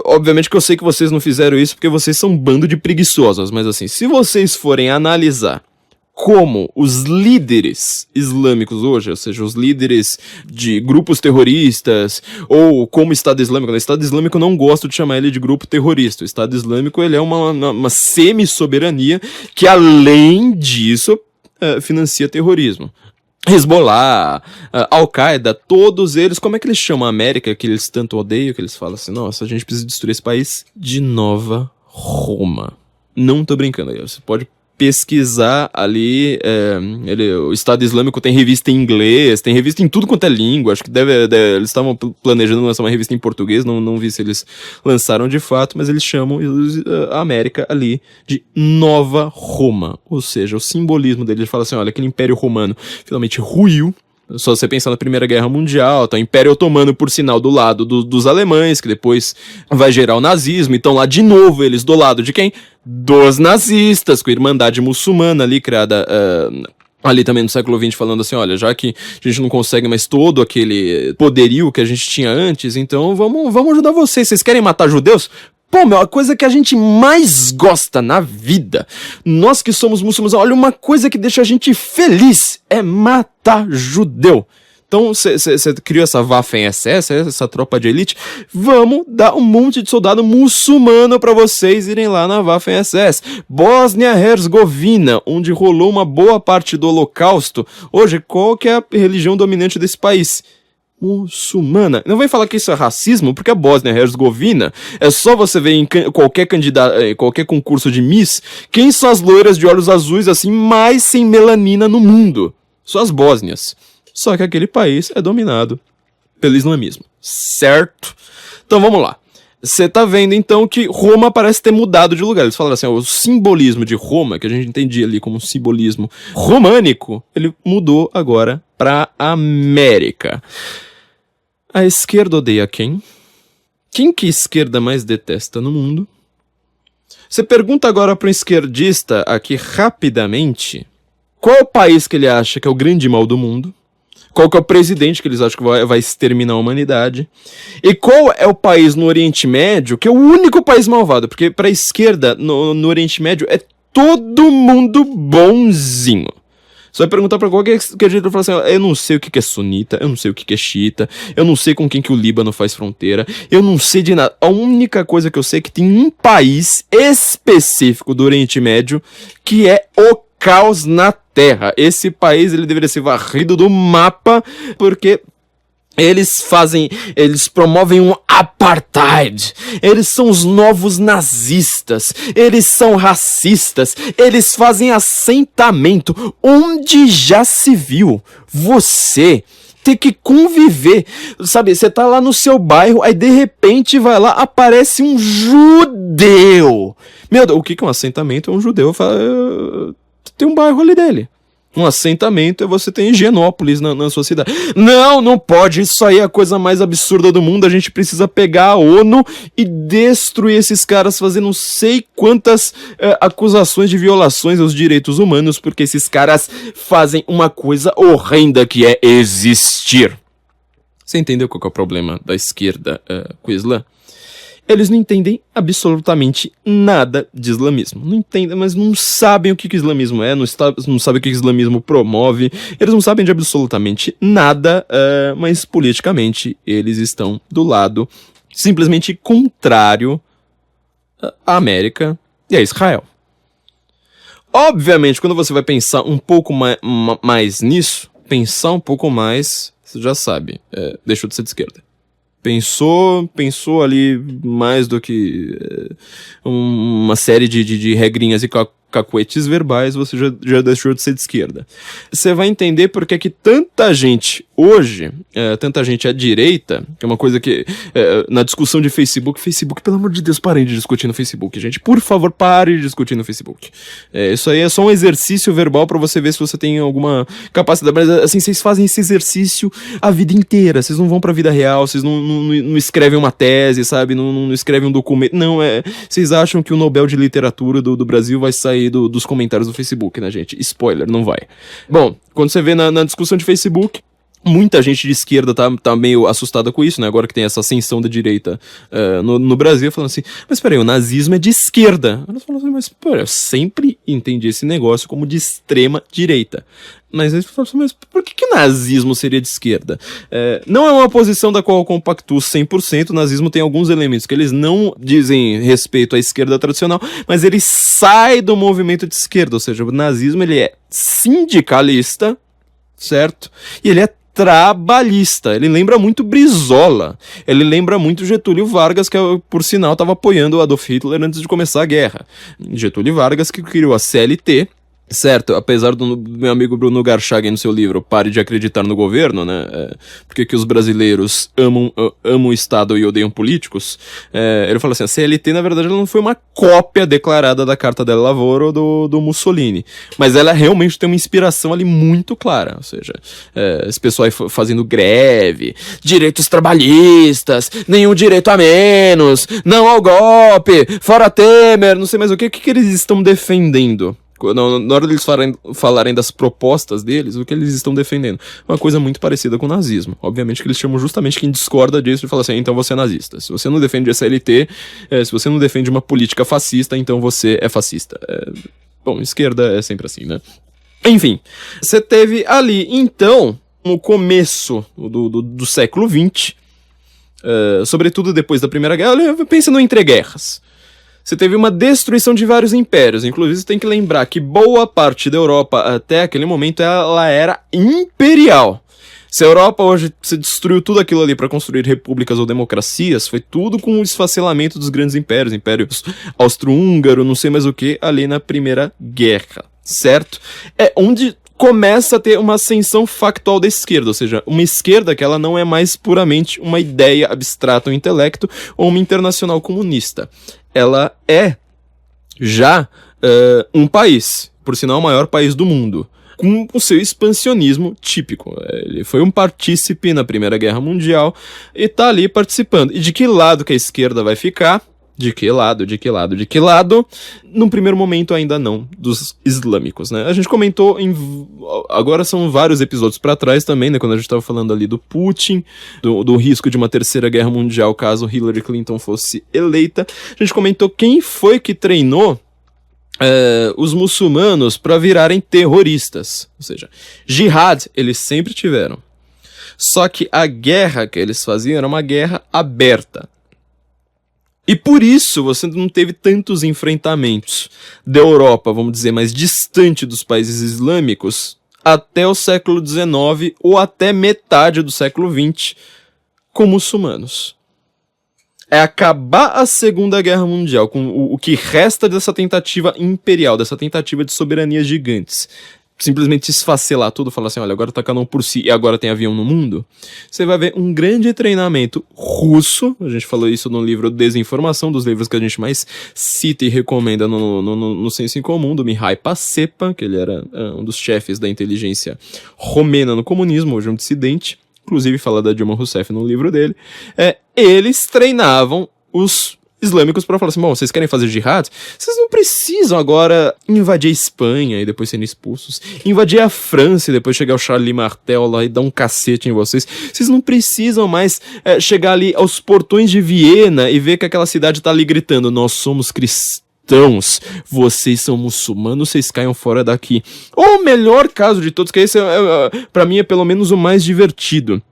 obviamente que eu sei que vocês não fizeram isso porque vocês são um bando de preguiçosos, mas assim, se vocês forem analisar como os líderes islâmicos hoje, ou seja, os líderes de grupos terroristas, ou como o Estado Islâmico, o Estado Islâmico eu não gosto de chamar ele de grupo terrorista, o Estado Islâmico ele é uma semi-soberania que além disso financia terrorismo. Hezbollah, Al-Qaeda, todos eles, como é que eles chamam a América, que eles tanto odeiam, que eles falam assim, nossa, a gente precisa destruir esse país de Nova Roma. Não tô brincando aí, você pode pesquisar ali, o Estado Islâmico tem revista em inglês, tem revista em tudo quanto é língua, acho que eles estavam planejando lançar uma revista em português, não vi se eles lançaram de fato, mas eles chamam a América ali de Nova Roma, ou seja, o simbolismo deles fala assim, olha, aquele Império Romano finalmente ruiu. Só você pensar na Primeira Guerra Mundial, tá? O Império Otomano, por sinal, do lado dos alemães, que depois vai gerar o nazismo. Então lá, de novo, eles do lado de quem? Dos nazistas, com a Irmandade Muçulmana ali, criada ali também no século XX, falando assim, olha, já que a gente não consegue mais todo aquele poderio que a gente tinha antes, então vamos ajudar vocês. Vocês querem matar judeus? Pô, meu, a coisa que a gente mais gosta na vida, nós que somos muçulmanos, olha, uma coisa que deixa a gente feliz é matar judeu. Então, você criou essa Waffen-SS, essa tropa de elite, vamos dar um monte de soldado muçulmano pra vocês irem lá na Waffen-SS. Bósnia-Herzegovina, onde rolou uma boa parte do Holocausto. Hoje, qual que é a religião dominante desse país? Muçulmana. Não vem falar que isso é racismo, porque a Bósnia-Herzegovina é só você ver em qualquer candidato, qualquer concurso de Miss, quem são as loiras de olhos azuis assim mais sem melanina no mundo? São as bósnias. Só que aquele país é dominado pelo islamismo, certo? Então vamos lá. Você tá vendo então que Roma parece ter mudado de lugar. Eles falaram assim, o simbolismo de Roma, que a gente entendia ali como um simbolismo românico, ele mudou agora pra América. A esquerda odeia quem? Quem que a esquerda mais detesta no mundo? Você pergunta agora para um esquerdista aqui rapidamente, qual é o país que ele acha que é o grande mal do mundo? Qual que é o presidente que eles acham que vai exterminar a humanidade? E qual é o país no Oriente Médio que é o único país malvado? Porque para a esquerda, no Oriente Médio, é todo mundo bonzinho. Você vai perguntar pra qualquer jeito e falar assim, eu não sei o que é sunita, eu não sei o que é xiita, eu não sei com quem que o Líbano faz fronteira, eu não sei de nada. A única coisa que eu sei é que tem um país específico do Oriente Médio que é o caos na Terra. Esse país, ele deveria ser varrido do mapa, porque eles promovem um apartheid, eles são os novos nazistas, eles são racistas, eles fazem assentamento, onde já se viu você ter que conviver, sabe, você tá lá no seu bairro, aí de repente vai lá, aparece um judeu, meu Deus, o que é um assentamento? É um judeu, tem um bairro ali dele. Um assentamento é você ter Higienópolis na sua cidade. Não pode. Isso aí é a coisa mais absurda do mundo. A gente precisa pegar a ONU e destruir esses caras, fazer não sei quantas acusações de violações aos direitos humanos, porque esses caras fazem uma coisa horrenda que é existir. Você entendeu qual que é o problema da esquerda com o Islã? Eles não entendem absolutamente nada de islamismo. Não entendem, mas não sabem o que o islamismo é, não sabem o que o islamismo promove, eles não sabem de absolutamente nada, mas politicamente eles estão do lado simplesmente contrário à América e a Israel. Obviamente, quando você vai pensar um pouco mais nisso, pensar um pouco mais, você já sabe, deixou de ser de esquerda. Pensou ali mais do que uma série de regrinhas e cacuetes verbais, você já deixou de ser de esquerda. Você vai entender porque que tanta gente hoje, tanta gente à direita, que é uma coisa que, na discussão de Facebook, pelo amor de Deus, parem de discutir no Facebook, gente. Por favor, pare de discutir no Facebook. Isso aí é só um exercício verbal pra você ver se você tem alguma capacidade. Mas, assim, vocês fazem esse exercício a vida inteira. Vocês não vão pra vida real, vocês não escrevem uma tese, sabe? Não escrevem um documento. Não, vocês acham que o Nobel de Literatura do Brasil vai sair dos comentários do Facebook, né, gente? Spoiler, não vai. Bom, quando você vê na discussão de Facebook, muita gente de esquerda tá meio assustada com isso, né? Agora que tem essa ascensão da direita no Brasil, falando assim, mas peraí, o nazismo é de esquerda. Elas falam assim, mas pô, eu sempre entendi esse negócio como de extrema direita. Mas eles falam assim, mas por que o nazismo seria de esquerda? Não é uma posição da qual eu compactuo 100%, o nazismo tem alguns elementos que eles não dizem respeito à esquerda tradicional, mas ele sai do movimento de esquerda, ou seja, o nazismo ele é sindicalista, certo? E ele é trabalhista, ele lembra muito Brizola, ele lembra muito Getúlio Vargas, que por sinal estava apoiando o Adolf Hitler antes de começar a guerra. Getúlio Vargas que criou a CLT, certo, apesar do meu amigo Bruno Garchagen no seu livro Pare de Acreditar no Governo, né, porque que os brasileiros amam o Estado e odeiam políticos, ele fala assim, a CLT na verdade ela não foi uma cópia declarada da Carta del Lavoro do Mussolini, mas ela realmente tem uma inspiração ali muito clara, ou seja, esse pessoal aí fazendo greve, direitos trabalhistas, nenhum direito a menos, não ao golpe, fora Temer, não sei mais o que eles estão defendendo? Na hora deles falarem das propostas deles, o que eles estão defendendo? Uma coisa muito parecida com o nazismo. Obviamente que eles chamam justamente quem discorda disso e fala assim, então você é nazista. Se você não defende a CLT, se você não defende uma política fascista, então você é fascista. Bom, esquerda é sempre assim, né? Enfim, você teve ali, então, no começo do século XX, sobretudo depois da Primeira Guerra, pensa no entreguerras. Você teve uma destruição de vários impérios, inclusive você tem que lembrar que boa parte da Europa até aquele momento ela era imperial. Se a Europa hoje se destruiu tudo aquilo ali para construir repúblicas ou democracias, foi tudo com o esfacelamento dos grandes impérios, impérios austro-húngaro, não sei mais o que, ali na Primeira Guerra, certo? É onde começa a ter uma ascensão factual da esquerda, ou seja, uma esquerda que ela não é mais puramente uma ideia abstrata, um intelecto ou uma internacional comunista. Ela é já um país, por sinal o maior país do mundo, com o seu expansionismo típico. Ele foi um partícipe na Primeira Guerra Mundial e tá ali participando. E de que lado que a esquerda vai ficar? De que lado? Num primeiro momento ainda não, dos islâmicos, né? A gente comentou agora são vários episódios pra trás também, né? Quando a gente tava falando ali do Putin, do risco de uma terceira guerra mundial caso Hillary Clinton fosse eleita. A gente comentou quem foi que treinou os muçulmanos pra virarem terroristas. Ou seja, jihad eles sempre tiveram. Só que a guerra que eles faziam era uma guerra aberta. E por isso você não teve tantos enfrentamentos da Europa, vamos dizer, mais distante dos países islâmicos, até o século XIX ou até metade do século XX, com muçulmanos. É acabar a Segunda Guerra Mundial, com o que resta dessa tentativa imperial, dessa tentativa de soberanias gigantes, simplesmente esfacelar tudo, falar assim, olha, agora tá cada um por si e agora tem avião no mundo, você vai ver um grande treinamento russo, a gente falou isso no livro Desinformação, dos livros que a gente mais cita e recomenda no Senso em Comum, do Mihai Pacepa, que ele era um dos chefes da inteligência romena no comunismo, hoje um dissidente, inclusive fala da Dilma Rousseff no livro dele, eles treinavam os islâmicos para falar assim, bom, vocês querem fazer jihad? Vocês não precisam agora invadir a Espanha e depois serem expulsos, invadir a França e depois chegar o Charlie Martel lá e dar um cacete em vocês. Vocês não precisam mais chegar ali aos portões de Viena e ver que aquela cidade tá ali gritando, nós somos cristãos, vocês são muçulmanos, vocês caiam fora daqui. Ou o melhor caso de todos, que esse pra mim é pelo menos o mais divertido.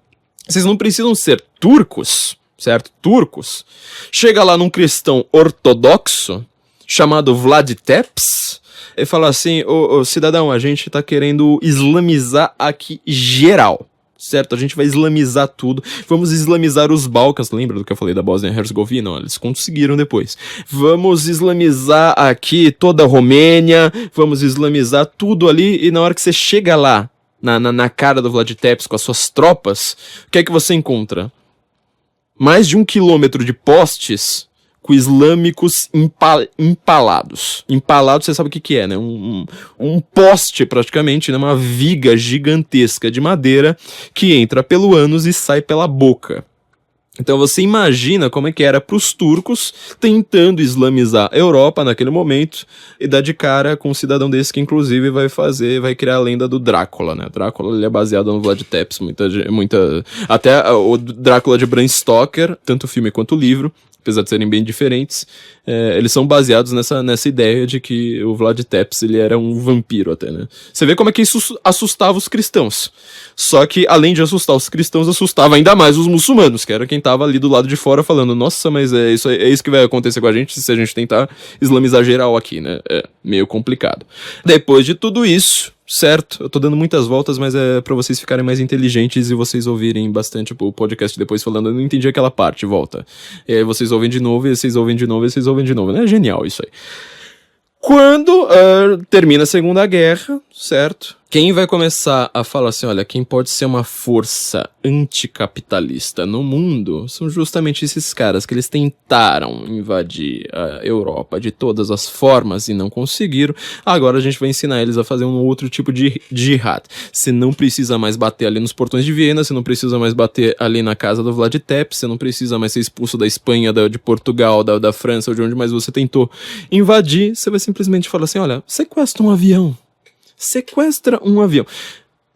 Vocês não precisam ser turcos, certo? Turcos. Chega lá num cristão ortodoxo, chamado Vlad Tepes, e fala assim, ô cidadão, a gente tá querendo islamizar aqui geral, certo? A gente vai islamizar tudo, vamos islamizar os Balcãs, lembra do que eu falei da Bósnia-Herzegovina? Não, eles conseguiram depois. Vamos islamizar aqui toda a Romênia, vamos islamizar tudo ali, e na hora que você chega lá, na cara do Vlad Tepes com as suas tropas, o que é que você encontra? Mais de 1 quilômetro de postes com islâmicos empalados. Empalado, você sabe o que é, né? Um poste, praticamente, né? Uma viga gigantesca de madeira que entra pelo ânus e sai pela boca. Então você imagina como é que era para os turcos tentando islamizar a Europa naquele momento e dar de cara com um cidadão desse que inclusive vai criar a lenda do Drácula, né? O Drácula, ele é baseado no Vlad Tepes, até o Drácula de Bram Stoker, tanto o filme quanto o livro, apesar de serem bem diferentes, eles são baseados nessa ideia de que o Vlad Tepes, ele era um vampiro até, né? Você vê como é que isso assustava os cristãos. Só que, além de assustar os cristãos, assustava ainda mais os muçulmanos, que era quem tava ali do lado de fora falando, nossa, mas é isso que vai acontecer com a gente se a gente tentar islamizar geral aqui, né? É meio complicado. Depois de tudo isso, certo? Eu tô dando muitas voltas, mas é pra vocês ficarem mais inteligentes e vocês ouvirem bastante o podcast depois falando, eu não entendi aquela parte, volta. E aí vocês ouvem de novo, e vocês ouvem de novo, e vocês ouvem de novo, né? É genial isso aí. Quando termina a Segunda Guerra, certo? Quem vai começar a falar assim, olha, quem pode ser uma força anticapitalista no mundo são justamente esses caras que eles tentaram invadir a Europa de todas as formas e não conseguiram. Agora a gente vai ensinar eles a fazer um outro tipo de jihad. Você não precisa mais bater ali nos portões de Viena, você não precisa mais bater ali na casa do Vlad Tepes, você não precisa mais ser expulso da Espanha, de Portugal, da França, ou de onde mais você tentou invadir. Você vai simplesmente falar assim, olha, sequestra um avião. Sequestra um avião.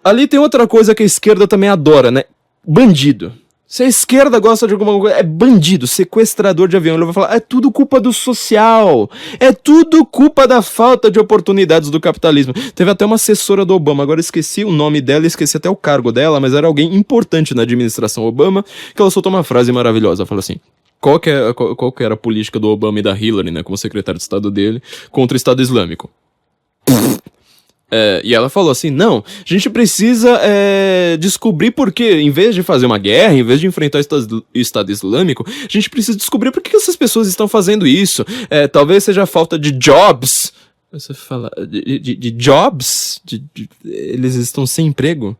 Ali tem outra coisa que a esquerda também adora, né? Bandido. Se a esquerda gosta de alguma coisa, é bandido, sequestrador de avião. Ele vai falar, é tudo culpa do social. É tudo culpa da falta de oportunidades do capitalismo. Teve até uma assessora do Obama, agora esqueci o nome dela, esqueci até o cargo dela, mas era alguém importante na administração Obama, que ela soltou uma frase maravilhosa. Ela falou assim, qual que era a política do Obama e da Hillary, né, como secretário de Estado dele, contra o Estado Islâmico? E ela falou assim, não, a gente precisa descobrir por que, em vez de fazer uma guerra, em vez de enfrentar o Estado Islâmico, a gente precisa descobrir por que essas pessoas estão fazendo isso. Talvez seja a falta de jobs. Você fala, de jobs? Eles estão sem emprego?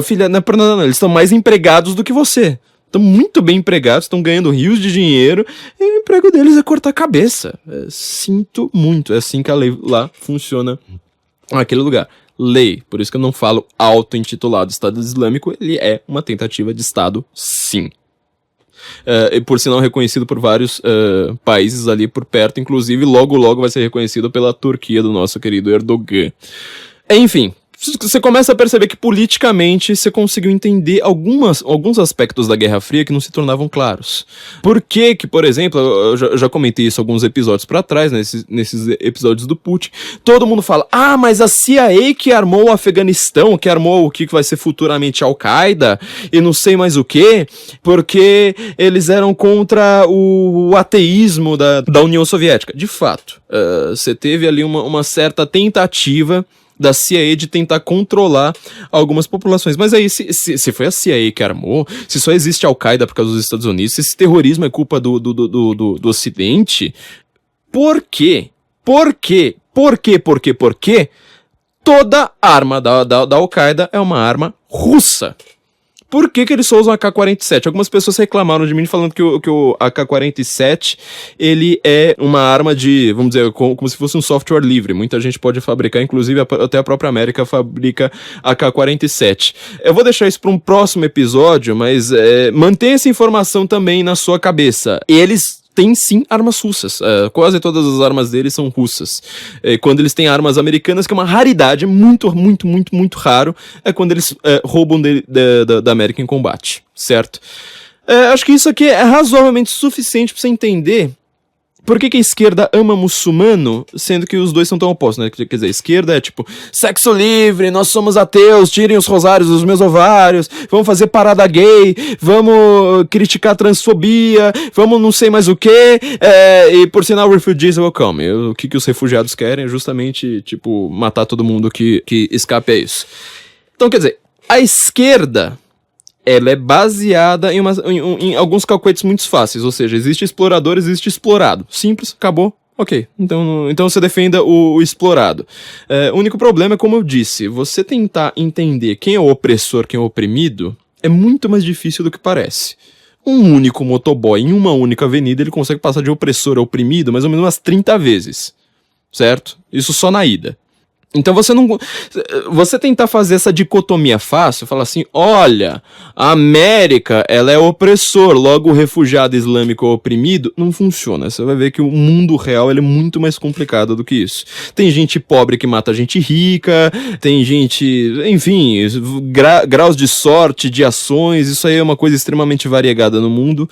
Filha, não, eles estão mais empregados do que você. Estão muito bem empregados, estão ganhando rios de dinheiro, e o emprego deles é cortar a cabeça. Sinto muito, é assim que a lei lá funciona naquele lugar. Lei, por isso que eu não falo auto-intitulado Estado Islâmico, ele é uma tentativa de Estado, sim. E por sinal reconhecido por vários países ali por perto, inclusive logo vai ser reconhecido pela Turquia do nosso querido Erdogan. Enfim, você começa a perceber que politicamente você conseguiu entender alguns aspectos da Guerra Fria que não se tornavam claros. Por que, por exemplo, eu já comentei isso alguns episódios pra trás, nesses episódios do Putin, todo mundo fala, mas a CIA que armou o Afeganistão, que armou o que vai ser futuramente Al-Qaeda, e não sei mais o que, porque eles eram contra o ateísmo da União Soviética. De fato, você teve ali uma certa tentativa da CIA de tentar controlar algumas populações. Mas aí, se foi a CIA que armou, se só existe Al-Qaeda por causa dos Estados Unidos, se esse terrorismo é culpa do Ocidente, por quê? Por quê? Toda arma da Al-Qaeda é uma arma russa. Por que eles só usam AK-47? Algumas pessoas reclamaram de mim falando que o AK-47 ele é uma arma de, vamos dizer, como se fosse um software livre. Muita gente pode fabricar, inclusive até a própria América fabrica AK-47. Eu vou deixar isso para um próximo episódio, mas mantenha essa informação também na sua cabeça. Eles têm sim armas russas, quase todas as armas deles são russas. Quando eles têm armas americanas, que é uma raridade, muito raro, é quando eles roubam da América em combate, certo? Acho que isso aqui é razoavelmente suficiente pra você entender por que a esquerda ama muçulmano, sendo que os dois são tão opostos, né? Quer dizer, a esquerda é tipo, sexo livre, nós somos ateus, tirem os rosários dos meus ovários, vamos fazer parada gay, vamos criticar a transfobia, vamos não sei mais o que, e por sinal, refugees welcome. O que os refugiados querem é justamente, tipo, matar todo mundo que escape a isso. Então, quer dizer, A esquerda, ela é baseada em alguns cacuetes muito fáceis, ou seja, existe explorador, existe explorado. Simples, acabou. Ok, então você defenda o explorado. O único problema é, como eu disse, você tentar entender quem é o opressor, quem é o oprimido, é muito mais difícil do que parece. Um único motoboy em uma única avenida, ele consegue passar de opressor a oprimido mais ou menos umas 30 vezes, certo? Isso só na ida. Então você tentar fazer essa dicotomia fácil, falar assim, olha, a América, ela é opressor, logo o refugiado islâmico é oprimido, não funciona. Você vai ver que o mundo real ele é muito mais complicado do que isso. Tem gente pobre que mata gente rica, tem gente, enfim, graus de sorte, de ações, isso aí é uma coisa extremamente variegada no mundo.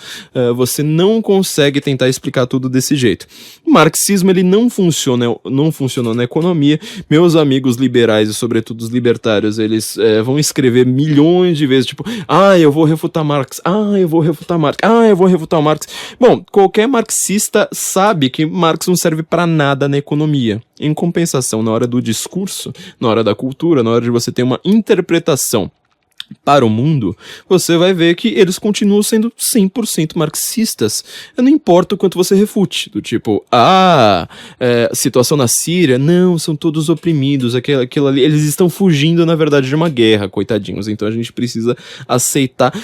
Você não consegue tentar explicar tudo desse jeito. O marxismo, ele não funcionou na economia. Meus amigos liberais e sobretudo os libertários, eles vão escrever milhões de vezes, tipo, eu vou refutar Marx, eu vou refutar Marx, eu vou refutar Marx. Bom, qualquer marxista sabe que Marx não serve pra nada na economia. Em compensação, na hora do discurso, na hora da cultura, na hora de você ter uma interpretação para o mundo, você vai ver que eles continuam sendo 100% marxistas. Não importa o quanto você refute, do tipo, situação na Síria, não, são todos oprimidos, aquilo ali, eles estão fugindo, na verdade, de uma guerra, coitadinhos, então a gente precisa aceitar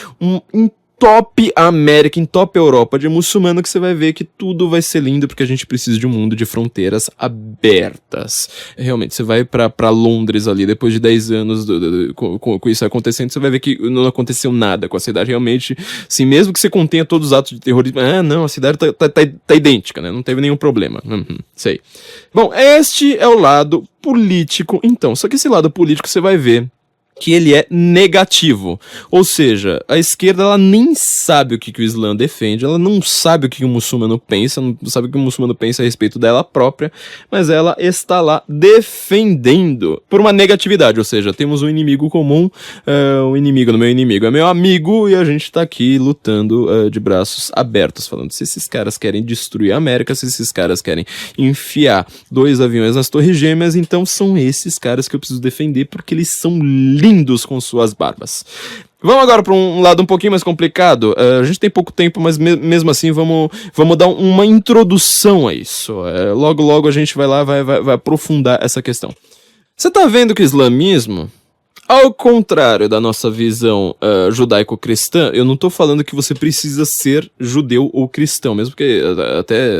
em top América, em top Europa de muçulmano, que você vai ver que tudo vai ser lindo, porque a gente precisa de um mundo de fronteiras abertas. Realmente, você vai pra Londres ali, depois de 10 anos com isso acontecendo, você vai ver que não aconteceu nada com a cidade. Realmente, assim, mesmo que você contenha todos os atos de terrorismo, não, a cidade tá idêntica, né? Não teve nenhum problema. Sei. Bom, este é o lado político, então. Só que esse lado político você vai ver que ele é negativo. Ou seja, a esquerda ela nem sabe o que o Islã defende, ela não sabe o que o muçulmano pensa, não sabe o que o muçulmano pensa a respeito dela própria, mas ela está lá defendendo por uma negatividade, ou seja, temos um inimigo comum, o inimigo do meu inimigo é meu amigo, e a gente está aqui lutando de braços abertos, falando se esses caras querem destruir a América, se esses caras querem enfiar 2 aviões nas Torres Gêmeas, então são esses caras que eu preciso defender, porque eles são lindos com suas barbas. Vamos agora para um lado um pouquinho mais complicado. A gente tem pouco tempo, mas mesmo assim vamos dar uma introdução a isso. Logo a gente vai lá, vai aprofundar essa questão. Você tá vendo que o islamismo, ao contrário da nossa visão judaico-cristã, eu não tô falando que você precisa ser judeu ou cristão, mesmo porque até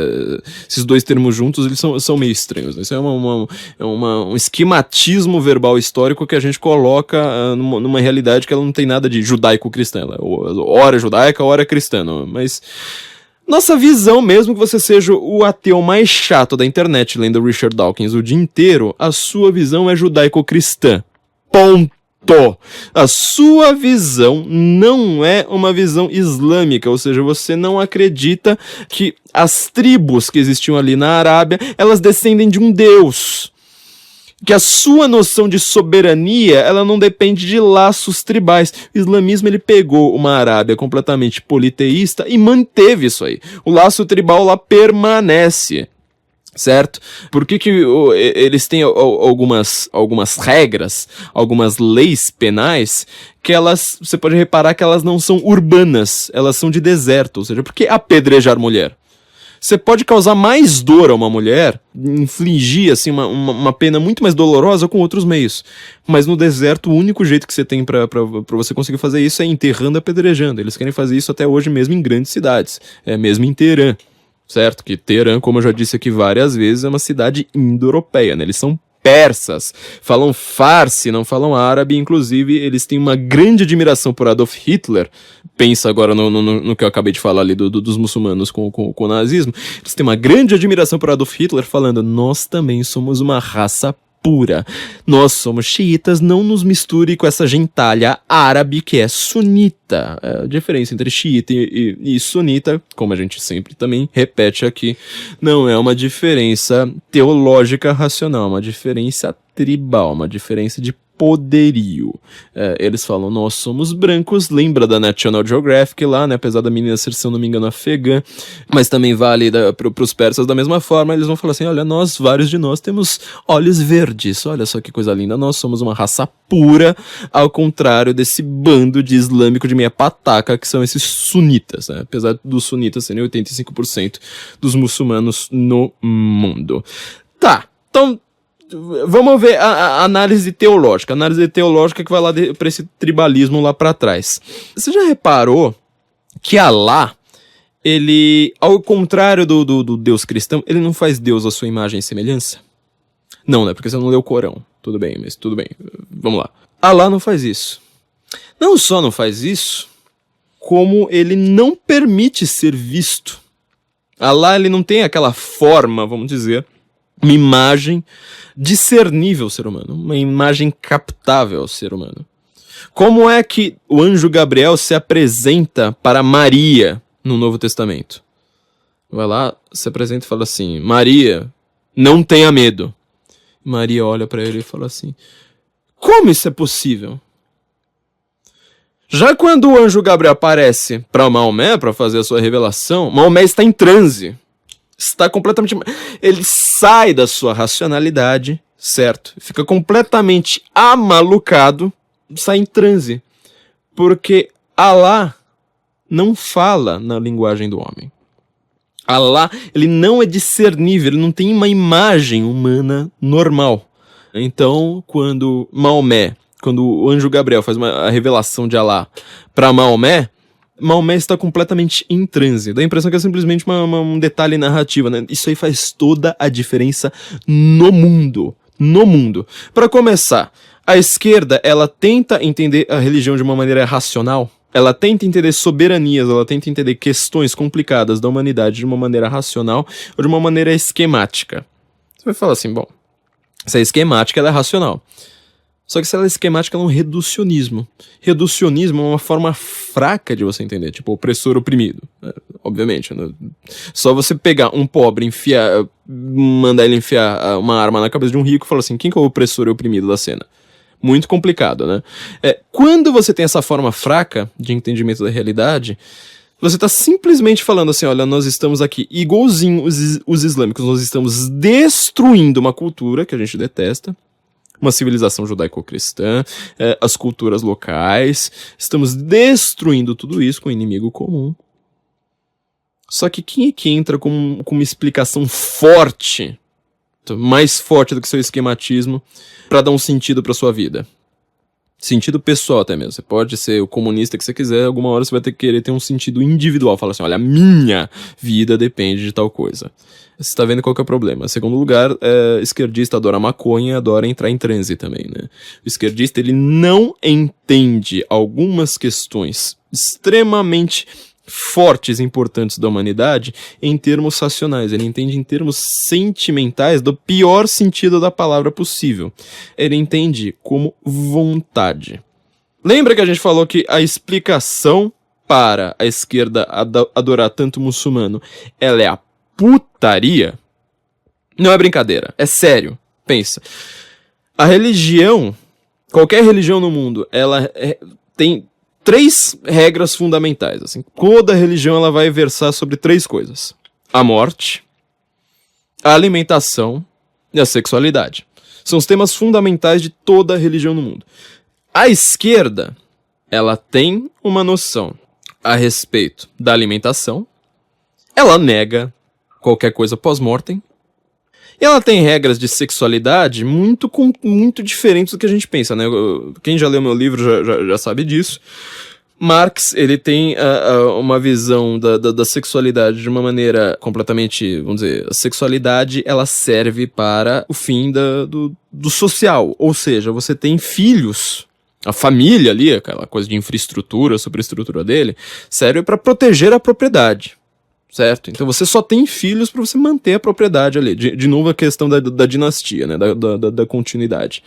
esses dois termos juntos, eles são meio estranhos, né? Isso é um esquematismo verbal histórico que a gente coloca numa realidade que ela não tem nada de judaico-cristã. Ela ora é judaica, ora é cristã, mas nossa visão, mesmo que você seja o ateu mais chato da internet, lendo Richard Dawkins o dia inteiro, a sua visão é judaico-cristã. Ponto. A sua visão não é uma visão islâmica, ou seja, você não acredita que as tribos que existiam ali na Arábia, elas descendem de um deus. Que a sua noção de soberania, ela não depende de laços tribais. O islamismo, ele pegou uma Arábia completamente politeísta e manteve isso aí. O laço tribal lá permanece. Certo? Por que eles têm algumas regras, algumas leis penais, que você pode reparar que elas não são urbanas, elas são de deserto, ou seja, por que apedrejar mulher? Você pode causar mais dor a uma mulher, infligir assim, uma pena muito mais dolorosa com outros meios. Mas no deserto, o único jeito que você tem pra você conseguir fazer isso é enterrando e apedrejando. Eles querem fazer isso até hoje mesmo em grandes cidades, mesmo em Teherã. Certo? Que Teherã, como eu já disse aqui várias vezes, é uma cidade indo-europeia, né? Eles são persas, falam farsi, não falam árabe, inclusive eles têm uma grande admiração por Adolf Hitler. Pensa agora no que eu acabei de falar ali dos muçulmanos com o nazismo. Eles têm uma grande admiração por Adolf Hitler, falando, nós também somos uma raça pura. Nós somos xiitas, não nos misture com essa gentalha árabe que é sunita. A diferença entre xiita e sunita, como a gente sempre também repete aqui, não é uma diferença teológica racional, é uma diferença tribal, uma diferença de poderio. Eles falam, nós somos brancos, lembra da National Geographic lá, né, apesar da menina ser, se eu não me engano, afegã, mas também vale pros persas da mesma forma. Eles vão falar assim, olha, vários de nós temos olhos verdes, olha só que coisa linda, nós somos uma raça pura, ao contrário desse bando de islâmico de meia pataca, que são esses sunitas, né, apesar dos sunitas serem 85% dos muçulmanos no mundo. Tá, então vamos ver a análise teológica. A análise teológica que vai lá para esse tribalismo lá para trás. Você já reparou que Alá, ele, ao contrário do Deus cristão, ele não faz Deus à sua imagem e semelhança? Não, né? Porque você não leu o Corão. Tudo bem, mas tudo bem. Vamos lá. Alá não faz isso. Não só não faz isso, como ele não permite ser visto. Alá, ele não tem aquela forma, vamos dizer, uma imagem discernível ao ser humano, uma imagem captável ao ser humano. Como é que o anjo Gabriel se apresenta para Maria no Novo Testamento? Vai lá, se apresenta e fala assim, Maria, não tenha medo. Maria olha para ele e fala assim, como isso é possível? Já quando o anjo Gabriel aparece para Maomé, para fazer a sua revelação, Maomé está em transe. Está completamente... Ele sai da sua racionalidade, certo? Fica completamente amalucado, sai em transe. Porque Alá não fala na linguagem do homem. Alá, ele não é discernível, ele não tem uma imagem humana normal. Então, quando o anjo Gabriel faz a revelação de Alá para Maomé está completamente em transe. Dá a impressão que é simplesmente um detalhe narrativo, né? Isso aí faz toda a diferença no mundo. No mundo. Para começar, a esquerda, ela tenta entender a religião de uma maneira racional. Ela tenta entender soberanias, ela tenta entender questões complicadas da humanidade de uma maneira racional ou de uma maneira esquemática. Você vai falar assim, bom, se é esquemática, ela é racional. Só que se ela é esquemática, ela é um reducionismo. Reducionismo é uma forma fraca de você entender, tipo opressor oprimido. Obviamente, né? Só você pegar um pobre, mandar ele enfiar uma arma na cabeça de um rico e falar assim, quem que é o opressor e oprimido da cena? Muito complicado, né? Quando você tem essa forma fraca de entendimento da realidade, você está simplesmente falando assim, olha, nós estamos aqui igualzinho os islâmicos, nós estamos destruindo uma cultura que a gente detesta, uma civilização judaico-cristã, as culturas locais, estamos destruindo tudo isso com um inimigo comum. Só que quem é que entra com uma explicação forte, mais forte do que seu esquematismo, para dar um sentido para sua vida? Sentido pessoal até mesmo. Você pode ser o comunista que você quiser, alguma hora você vai querer ter um sentido individual. Fala assim, olha, a minha vida depende de tal coisa. Você tá vendo qual que é o problema. Segundo lugar, esquerdista adora maconha, adora entrar em transe também, né? O esquerdista, ele não entende algumas questões extremamente fortes e importantes da humanidade em termos racionais. Ele entende em termos sentimentais do pior sentido da palavra possível. Ele entende como vontade. Lembra que a gente falou que a explicação para a esquerda adorar tanto muçulmano, ela é a putaria? Não é brincadeira, é sério. Pensa. A religião, qualquer religião no mundo, ela tem 3 regras fundamentais. Assim. Toda religião ela vai versar sobre 3 coisas: a morte, a alimentação e a sexualidade. São os temas fundamentais de toda religião no mundo. A esquerda, ela tem uma noção a respeito da alimentação, ela nega qualquer coisa pós-mortem, e ela tem regras de sexualidade muito diferentes do que a gente pensa, né? Quem já leu meu livro já sabe disso. Marx, ele tem uma visão da sexualidade de uma maneira completamente, vamos dizer, a sexualidade, ela serve para o fim do social, ou seja, você tem filhos, a família ali, aquela coisa de infraestrutura, superestrutura dele, serve para proteger a propriedade. certo? Então você só tem filhos para você manter a propriedade ali. De novo a questão da dinastia, né? Da continuidade.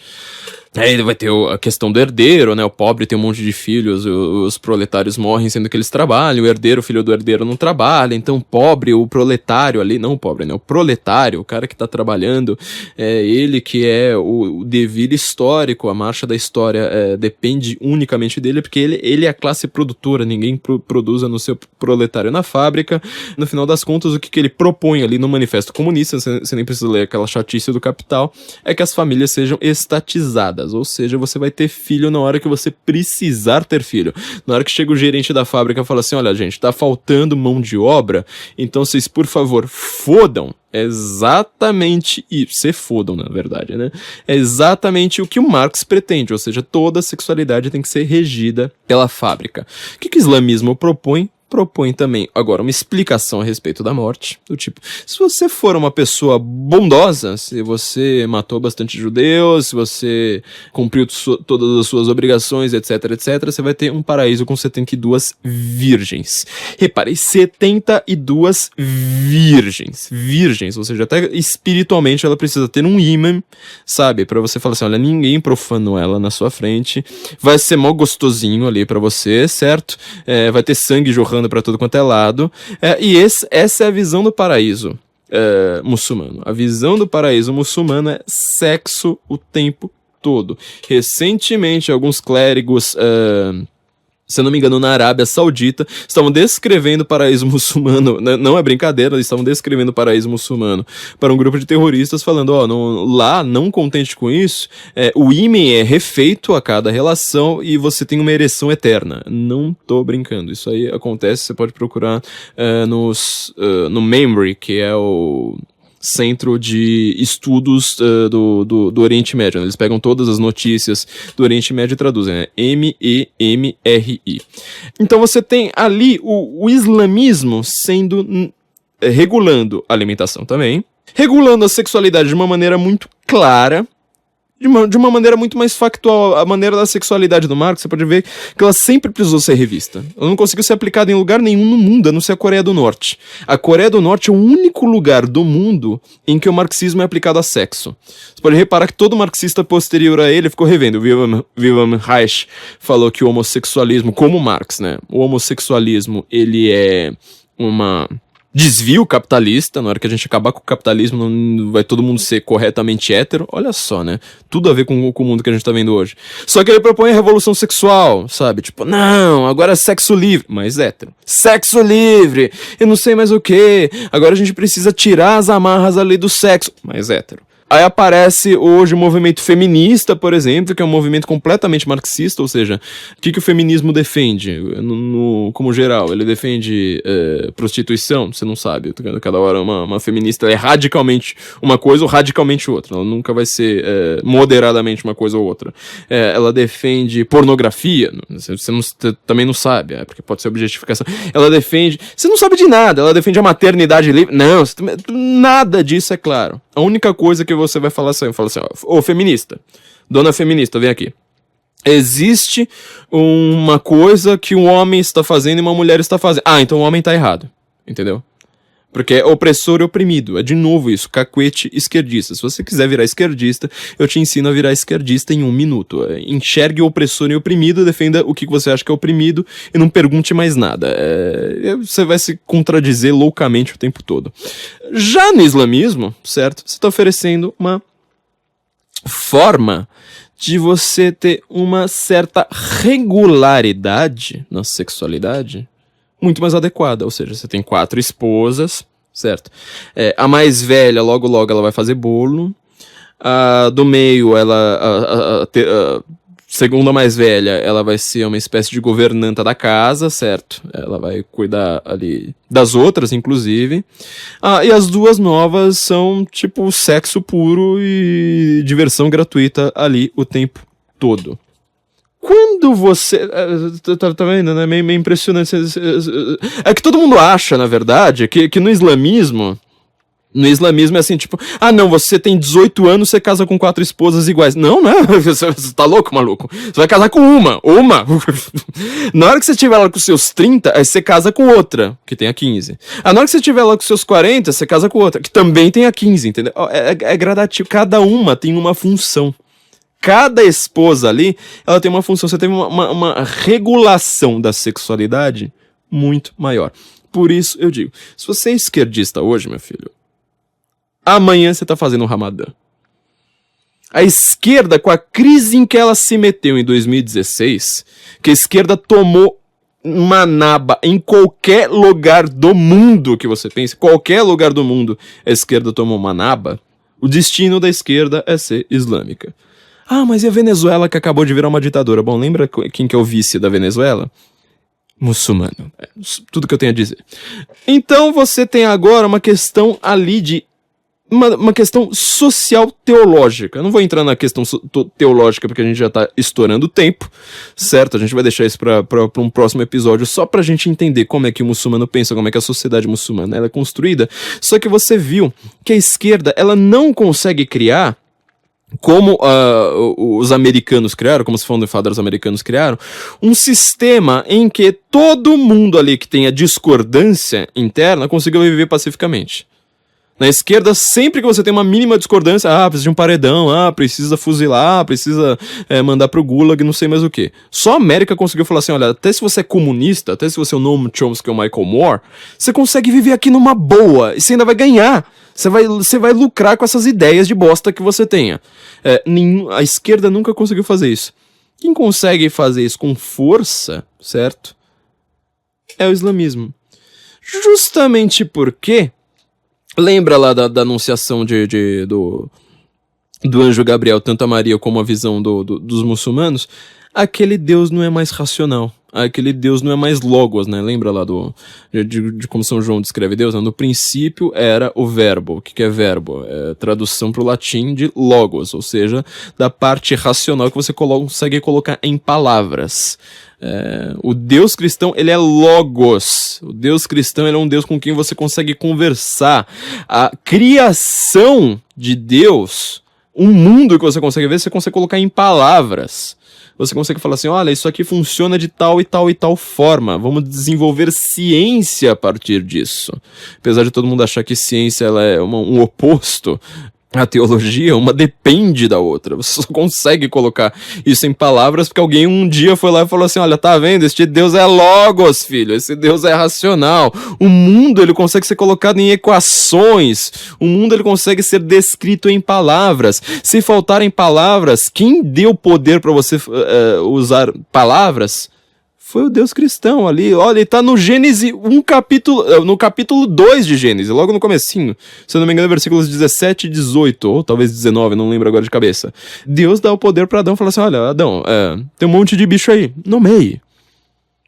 Aí vai ter a questão do herdeiro, né? O pobre tem um monte de filhos, os proletários morrem sendo que eles trabalham, o filho do herdeiro não trabalha, então o pobre, o proletário ali, não o pobre, né? O proletário, o cara que tá trabalhando, ele que é o devir histórico, a marcha da história depende unicamente dele, porque ele é a classe produtora, ninguém produz no seu proletário na fábrica. No final das contas, o que ele propõe ali no Manifesto Comunista, você nem precisa ler aquela chatice do Capital, é que as famílias sejam estatizadas. Ou seja, você vai ter filho na hora que você precisar ter filho. Na hora que chega o gerente da fábrica e fala assim, olha gente, tá faltando mão de obra, então vocês por favor fodam. É exatamente isso. Se fodam, na verdade, né? É exatamente o que o Marx pretende, ou seja, toda a sexualidade tem que ser regida pela fábrica. O que o islamismo propõe? Propõe também, agora, uma explicação a respeito da morte, do tipo, se você for uma pessoa bondosa, se você matou bastante judeus, se você cumpriu todas as suas obrigações, etc, etc, você vai ter um paraíso com 72 virgens. Reparem, 72 virgens, ou seja, até espiritualmente ela precisa ter um ímã, sabe, pra você falar assim, olha, ninguém profanou ela na sua frente, vai ser mó gostosinho ali pra você, certo? Vai ter sangue jorrando pra tudo quanto é lado, e essa é a visão do paraíso muçulmano. A visão do paraíso muçulmano é sexo o tempo todo. Recentemente, alguns clérigos, se eu não me engano, na Arábia Saudita, estavam descrevendo o paraíso muçulmano, não é brincadeira, eles estavam descrevendo o paraíso muçulmano para um grupo de terroristas, falando, lá, não contente com isso, o ímen é refeito a cada relação e você tem uma ereção eterna. Não tô brincando, isso aí acontece, você pode procurar no MEMRI, que é o Centro de Estudos do Oriente Médio, né? Eles pegam todas as notícias do Oriente Médio e traduzem, né? MEMRI. Então você tem ali o islamismo regulando a alimentação também, regulando a sexualidade de uma maneira muito clara, de uma maneira muito mais factual. A maneira da sexualidade do Marx, você pode ver que ela sempre precisou ser revista. Ela não conseguiu ser aplicada em lugar nenhum no mundo, a não ser a Coreia do Norte. A Coreia do Norte é o único lugar do mundo em que o marxismo é aplicado a sexo. Você pode reparar que todo marxista posterior a ele ficou revendo. Wilhelm Reich falou que o homossexualismo, como Marx, né? O homossexualismo, ele é desvio capitalista. Na hora que a gente acabar com o capitalismo, não vai todo mundo ser corretamente hétero. Olha só, né? Tudo a ver com o mundo que a gente tá vendo hoje. Só que ele propõe a revolução sexual, sabe? Tipo, não, agora é sexo livre. Mas hétero. Sexo livre! Eu não sei mais o que. Agora a gente precisa tirar as amarras ali do sexo. Mais hétero. Aí aparece hoje o movimento feminista, por exemplo, que é um movimento completamente marxista, ou seja, o que o feminismo defende? Como geral, ele defende prostituição? Você não sabe, cada hora uma feminista é radicalmente uma coisa ou radicalmente outra, ela nunca vai ser moderadamente uma coisa ou outra. Ela defende pornografia? Você também não sabe, porque pode ser objetificação. Ela defende... Você não sabe de nada, ela defende a maternidade livre? Não, nada disso é claro. A única coisa que você vai falar assim, ô feminista, dona feminista, vem aqui. Existe uma coisa que um homem está fazendo e uma mulher está fazendo. Ah, então o homem está errado, entendeu? Porque é opressor e oprimido. É de novo isso, cacuete esquerdista. Se você quiser virar esquerdista, eu te ensino a virar esquerdista em 1 minuto. Enxergue o opressor e o oprimido, defenda o que você acha que é oprimido e não pergunte mais nada. Você vai se contradizer loucamente o tempo todo. Já no islamismo, certo? Você está oferecendo uma forma de você ter uma certa regularidade na sexualidade muito mais adequada, ou seja, você tem 4 esposas, certo? A mais velha, logo ela vai fazer bolo. A do meio, a segunda mais velha, ela vai ser uma espécie de governanta da casa, certo? Ela vai cuidar ali das outras, inclusive. E as 2 novas são, tipo, sexo puro e diversão gratuita ali o tempo todo. Quando você... Tá vendo, né? Meio impressionante. É que todo mundo acha, na verdade, que no islamismo... No islamismo é assim, tipo, ah não, você tem 18 anos, você casa com 4 esposas iguais. Não, você tá louco, maluco? Você vai casar com uma. Na hora que você estiver lá com seus 30, aí você casa com outra, que tem a 15. Na hora que você estiver lá com seus 40, você casa com outra, que também tem a 15, entendeu? É gradativo, cada uma tem uma função. Cada esposa ali, ela tem uma função, você tem uma regulação da sexualidade muito maior. Por isso eu digo, se você é esquerdista hoje, meu filho, amanhã você tá fazendo o Ramadã. A esquerda, com a crise em que ela se meteu em 2016, que a esquerda tomou uma naba em qualquer lugar do mundo que você pense, qualquer lugar do mundo a esquerda tomou uma naba, o destino da esquerda é ser islâmica. Ah, mas e a Venezuela que acabou de virar uma ditadura? Bom, lembra quem que é o vice da Venezuela? Muçulmano. É tudo que eu tenho a dizer. Então você tem agora uma questão ali de uma questão social teológica. Eu não vou entrar na questão teológica porque a gente já tá estourando o tempo, certo? A gente vai deixar isso pra um próximo episódio só pra gente entender como é que o muçulmano pensa, como é que a sociedade muçulmana ela é construída. Só que você viu que a esquerda ela não consegue criar, como os americanos criaram, como os founding-fathers americanos criaram, um sistema em que todo mundo ali que tenha discordância interna consiga viver pacificamente. Na esquerda, sempre que você tem uma mínima discordância, precisa de um paredão, precisa fuzilar, precisa mandar pro Gulag, não sei mais o que. Só a América conseguiu falar assim, olha, até se você é comunista, até se você é o Noam Chomsky ou o Michael Moore, você consegue viver aqui numa boa, e você ainda vai ganhar. Você vai lucrar com essas ideias de bosta que você tenha. A esquerda nunca conseguiu fazer isso. Quem consegue fazer isso com força, certo? É o islamismo. Justamente porque... Lembra lá da anunciação do anjo Gabriel, tanto a Maria como a visão dos muçulmanos? Aquele Deus não é mais racional. Aquele Deus não é mais logos, né? Lembra lá de como São João descreve Deus? Né? No princípio era o verbo. O que é verbo? É tradução para o latim de logos, ou seja, da parte racional que você consegue colocar em palavras. O Deus cristão, ele é logos. O Deus cristão, ele é um Deus com quem você consegue conversar. A criação de Deus, um mundo que você consegue ver, você consegue colocar em palavras. Você consegue falar assim, olha, isso aqui funciona de tal e tal e tal forma. Vamos desenvolver ciência a partir disso. Apesar de todo mundo achar que ciência ela é um oposto, a teologia, uma depende da outra. Você só consegue colocar isso em palavras porque alguém um dia foi lá e falou assim, olha, tá vendo? Este Deus é logos, filho. Esse Deus é racional. O mundo, ele consegue ser colocado em equações. O mundo, ele consegue ser descrito em palavras. Se faltarem palavras, quem deu poder para você usar palavras? Foi o Deus cristão ali, olha, ele tá no Gênesis no capítulo 2 de Gênesis, logo no comecinho, se eu não me engano, versículos 17 e 18, ou talvez 19, não lembro agora de cabeça. Deus dá o poder pra Adão e fala assim, olha, Adão, tem um monte de bicho aí, nomeie.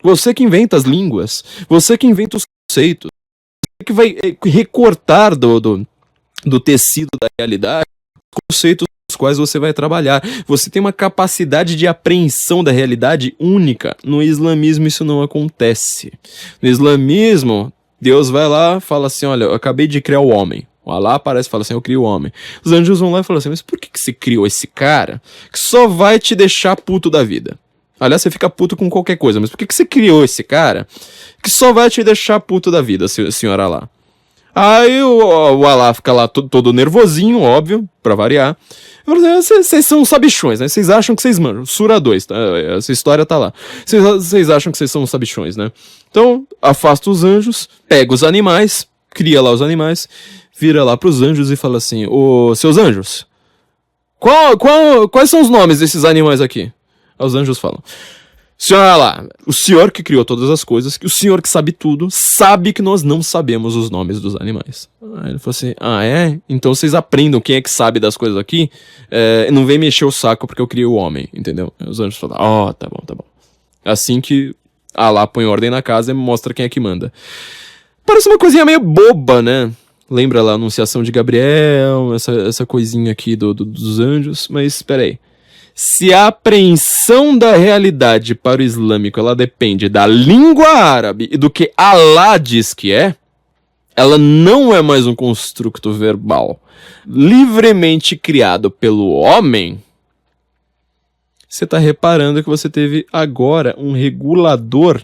Você que inventa as línguas, você que inventa os conceitos, você que vai recortar do tecido da realidade, conceitos os quais você vai trabalhar. Você tem uma capacidade de apreensão da realidade única. No islamismo isso não acontece. No islamismo, Deus vai lá e fala assim, olha, eu acabei de criar o homem. O Alá aparece e fala assim, eu crio o homem. Os anjos vão lá e falam assim, mas por que você criou esse cara que só vai te deixar puto da vida? Aliás, você fica puto com qualquer coisa, mas por que você criou esse cara que só vai te deixar puto da vida, senhor Alá? Aí o Alá fica lá todo nervosinho, óbvio, pra variar. Vocês são sabichões, né? Vocês acham que vocês manjam. Sura 2, tá? Essa história tá lá. Vocês acham que vocês são sabichões, né? Então, afasta os anjos, pega os animais, cria lá os animais, vira lá pros anjos e fala assim, seus anjos, quais são os nomes desses animais aqui? Aí os anjos falam, senhor Alá, o senhor que criou todas as coisas, o senhor que sabe tudo, sabe que nós não sabemos os nomes dos animais. Aí ele falou assim, é? Então vocês aprendam quem é que sabe das coisas aqui, não vem mexer o saco porque eu criei o homem, entendeu? Aí os anjos falam, tá bom. Assim que Alá põe ordem na casa e mostra quem é que manda. Parece uma coisinha meio boba, né? Lembra lá a anunciação de Gabriel, essa coisinha aqui dos anjos, mas peraí. Se a apreensão da realidade para o islâmico ela depende da língua árabe e do que Alá diz que é, ela não é mais um construto verbal livremente criado pelo homem, você está reparando que você teve agora um regulador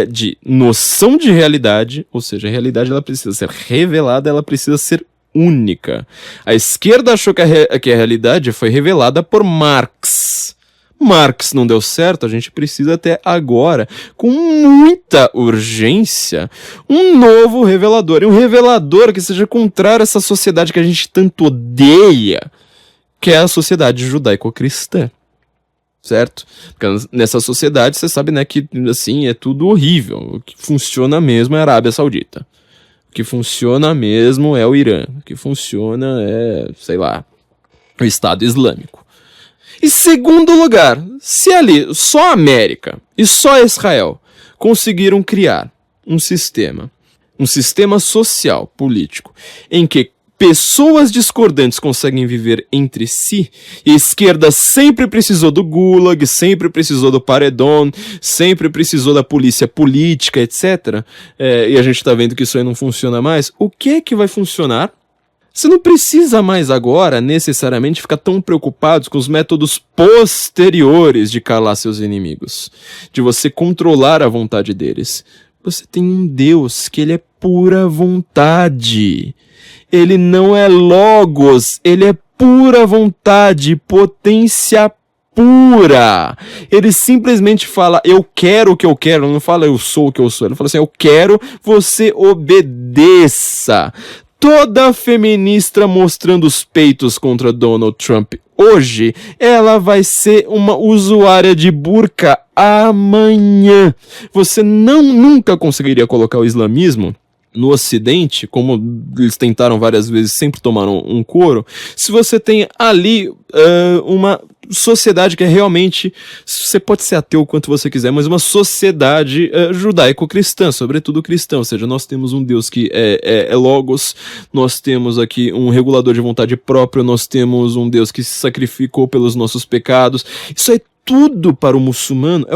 de noção de realidade, ou seja, a realidade ela precisa ser revelada, ela precisa ser única. A esquerda achou que a realidade foi revelada por Marx. Marx não deu certo, a gente precisa até agora, com muita urgência, um novo revelador. E um revelador que seja contrário a essa sociedade que a gente tanto odeia, que é a sociedade judaico-cristã. Certo? Porque nessa sociedade, você sabe, né, que assim, é tudo horrível. O que funciona mesmo é a Arábia Saudita. O que funciona mesmo é o Irã. O que funciona é, sei lá, o Estado Islâmico. E segundo lugar, se ali só a América e só Israel conseguiram criar um sistema social, político, em que pessoas discordantes conseguem viver entre si, e a esquerda sempre precisou do Gulag, sempre precisou do paredão, sempre precisou da polícia política, etc. E a gente tá vendo que isso aí não funciona mais. O que é que vai funcionar? Você não precisa mais agora, necessariamente, ficar tão preocupado com os métodos posteriores de calar seus inimigos, de você controlar a vontade deles. Você tem um Deus que ele é pura vontade. Ele não é logos, ele é pura vontade, potência pura. Ele simplesmente fala, eu quero o que eu quero, ele não fala eu sou o que eu sou, ele fala assim, eu quero, você obedeça. Toda feminista mostrando os peitos contra Donald Trump hoje, ela vai ser uma usuária de burca amanhã. Você nunca conseguiria colocar o islamismo no Ocidente, como eles tentaram várias vezes, sempre tomaram um couro, se você tem ali uma sociedade que é realmente, você pode ser ateu o quanto você quiser, mas uma sociedade judaico-cristã, sobretudo cristã, ou seja, nós temos um Deus que é logos, nós temos aqui um regulador de vontade própria, nós temos um Deus que se sacrificou pelos nossos pecados, isso é tudo para o muçulmano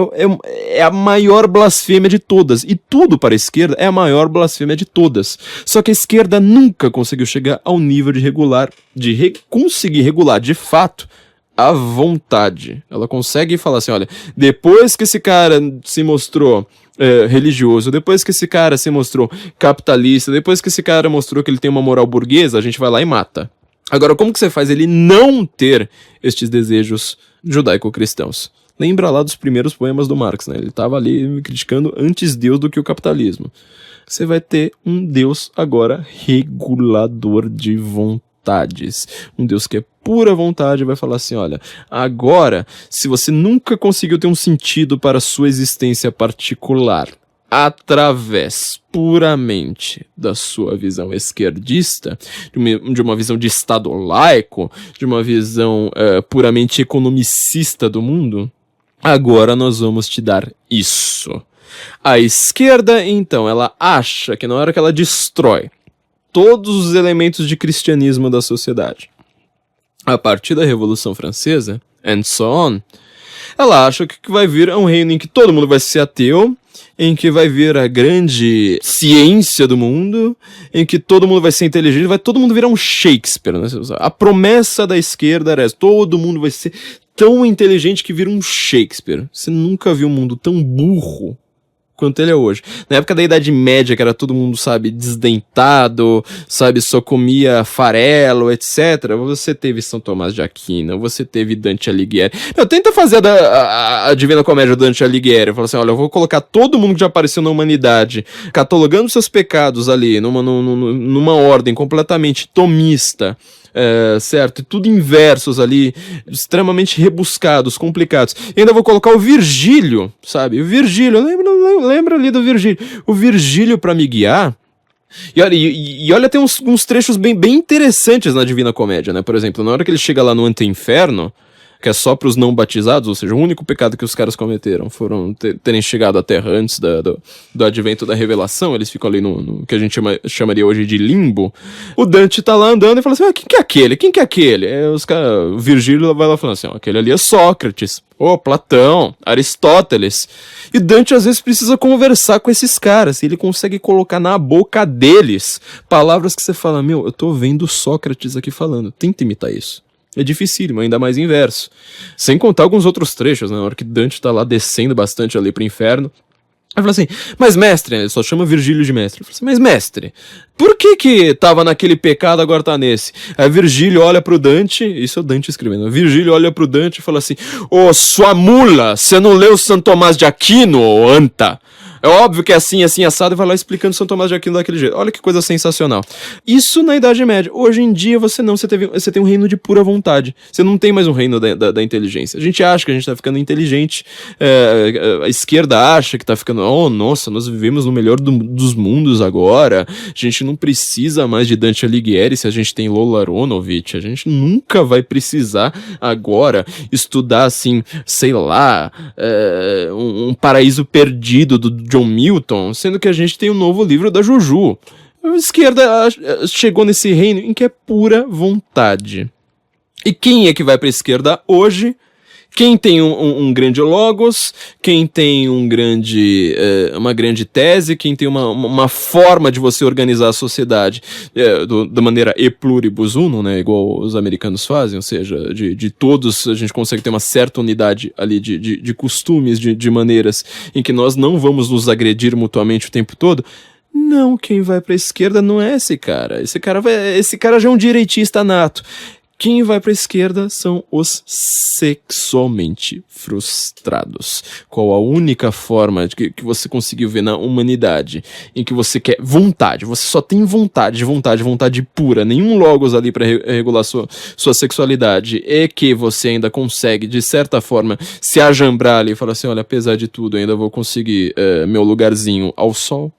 é a maior blasfêmia de todas. E tudo para a esquerda é a maior blasfêmia de todas. Só que a esquerda nunca conseguiu chegar ao nível de conseguir regular de fato a vontade. Ela consegue falar assim, olha, depois que esse cara se mostrou religioso, depois que esse cara se mostrou capitalista, depois que esse cara mostrou que ele tem uma moral burguesa, a gente vai lá e mata. Agora, como que você faz ele não ter estes desejos judaico-cristãos? Lembra lá dos primeiros poemas do Marx, né? Ele estava ali criticando antes Deus do que o capitalismo. Você vai ter um Deus agora regulador de vontades. Um Deus que é pura vontade, vai falar assim, olha, agora, se você nunca conseguiu ter um sentido para a sua existência particular, através puramente da sua visão esquerdista, de uma visão de Estado laico, de uma visão puramente economicista do mundo, agora nós vamos te dar isso. A esquerda, então, ela acha que na hora que ela destrói todos os elementos de cristianismo da sociedade, a partir da Revolução Francesa, and so on, ela acha que vai vir um reino em que todo mundo vai ser ateu, em que vai vir a grande ciência do mundo, em que todo mundo vai ser inteligente, vai todo mundo virar um Shakespeare, né? A promessa da esquerda era essa, todo mundo vai ser tão inteligente que vira um Shakespeare. Você nunca viu um mundo tão burro quanto ele é hoje. Na época da Idade Média, que era todo mundo, sabe, desdentado, sabe, só comia farelo, etc. Você teve São Tomás de Aquino, você teve Dante Alighieri. Tenta fazer a Divina Comédia do Dante Alighieri. Fala assim, olha, eu vou colocar todo mundo que já apareceu na humanidade, catalogando seus pecados ali, numa ordem completamente tomista, certo? E tudo em versos ali, extremamente rebuscados, complicados. E ainda vou colocar o Virgílio, sabe? O Virgílio, lembra ali do Virgílio. O Virgílio pra me guiar. E olha, tem uns trechos bem interessantes na Divina Comédia, né? Por exemplo, na hora que ele chega lá no Ante-Inferno, que é só pros não batizados, ou seja, o único pecado que os caras cometeram foram terem chegado à Terra antes do advento da revelação, eles ficam ali no que a gente chamaria hoje de limbo. O Dante tá lá andando e fala assim, quem que é aquele? Quem que é aquele? Os caras, Virgílio vai lá falando assim, aquele ali é Sócrates, Platão, Aristóteles. E Dante às vezes precisa conversar com esses caras, e ele consegue colocar na boca deles palavras que você fala, eu tô vendo Sócrates aqui falando, tenta imitar isso. É dificílimo, ainda mais em verso. Sem contar alguns outros trechos, né? Na hora que Dante tá lá descendo bastante ali pro inferno. Aí fala assim, mas mestre, ele só chama Virgílio de mestre. Fala assim, mas mestre, por que tava naquele pecado, agora tá nesse? Aí Virgílio olha pro Dante, isso é o Dante escrevendo, Virgílio olha pro Dante e fala assim, sua mula, você não leu São Tomás de Aquino, anta? É óbvio que é assim, assado, e vai lá explicando São Tomás de Aquino daquele jeito. Olha que coisa sensacional. Isso na Idade Média. Hoje em dia você tem um reino de pura vontade. Você não tem mais um reino da inteligência. A gente acha que a gente tá ficando inteligente, a esquerda acha que tá ficando, nossa, nós vivemos no melhor dos mundos agora, a gente não precisa mais de Dante Alighieri se a gente tem Lola Aronovich, a gente nunca vai precisar agora estudar assim, sei lá, um paraíso perdido do John Milton, sendo que a gente tem um novo livro da Juju. A esquerda chegou nesse reino em que é pura vontade. E quem é que vai para a esquerda hoje? Quem tem um grande logos, quem tem uma grande tese, quem tem uma forma de você organizar a sociedade da maneira e pluribus unum, né, igual os americanos fazem, ou seja, de todos a gente consegue ter uma certa unidade ali de costumes, de maneiras em que nós não vamos nos agredir mutuamente o tempo todo. Não, quem vai pra esquerda não é esse cara. Esse cara já é um direitista nato. Quem vai para a esquerda são os sexualmente frustrados. Qual a única forma que você conseguiu ver na humanidade em que você quer vontade, você só tem vontade pura, nenhum logos ali para regular sua sexualidade, e que você ainda consegue, de certa forma, se ajambrar ali e falar assim, olha, apesar de tudo, ainda vou conseguir meu lugarzinho ao sol,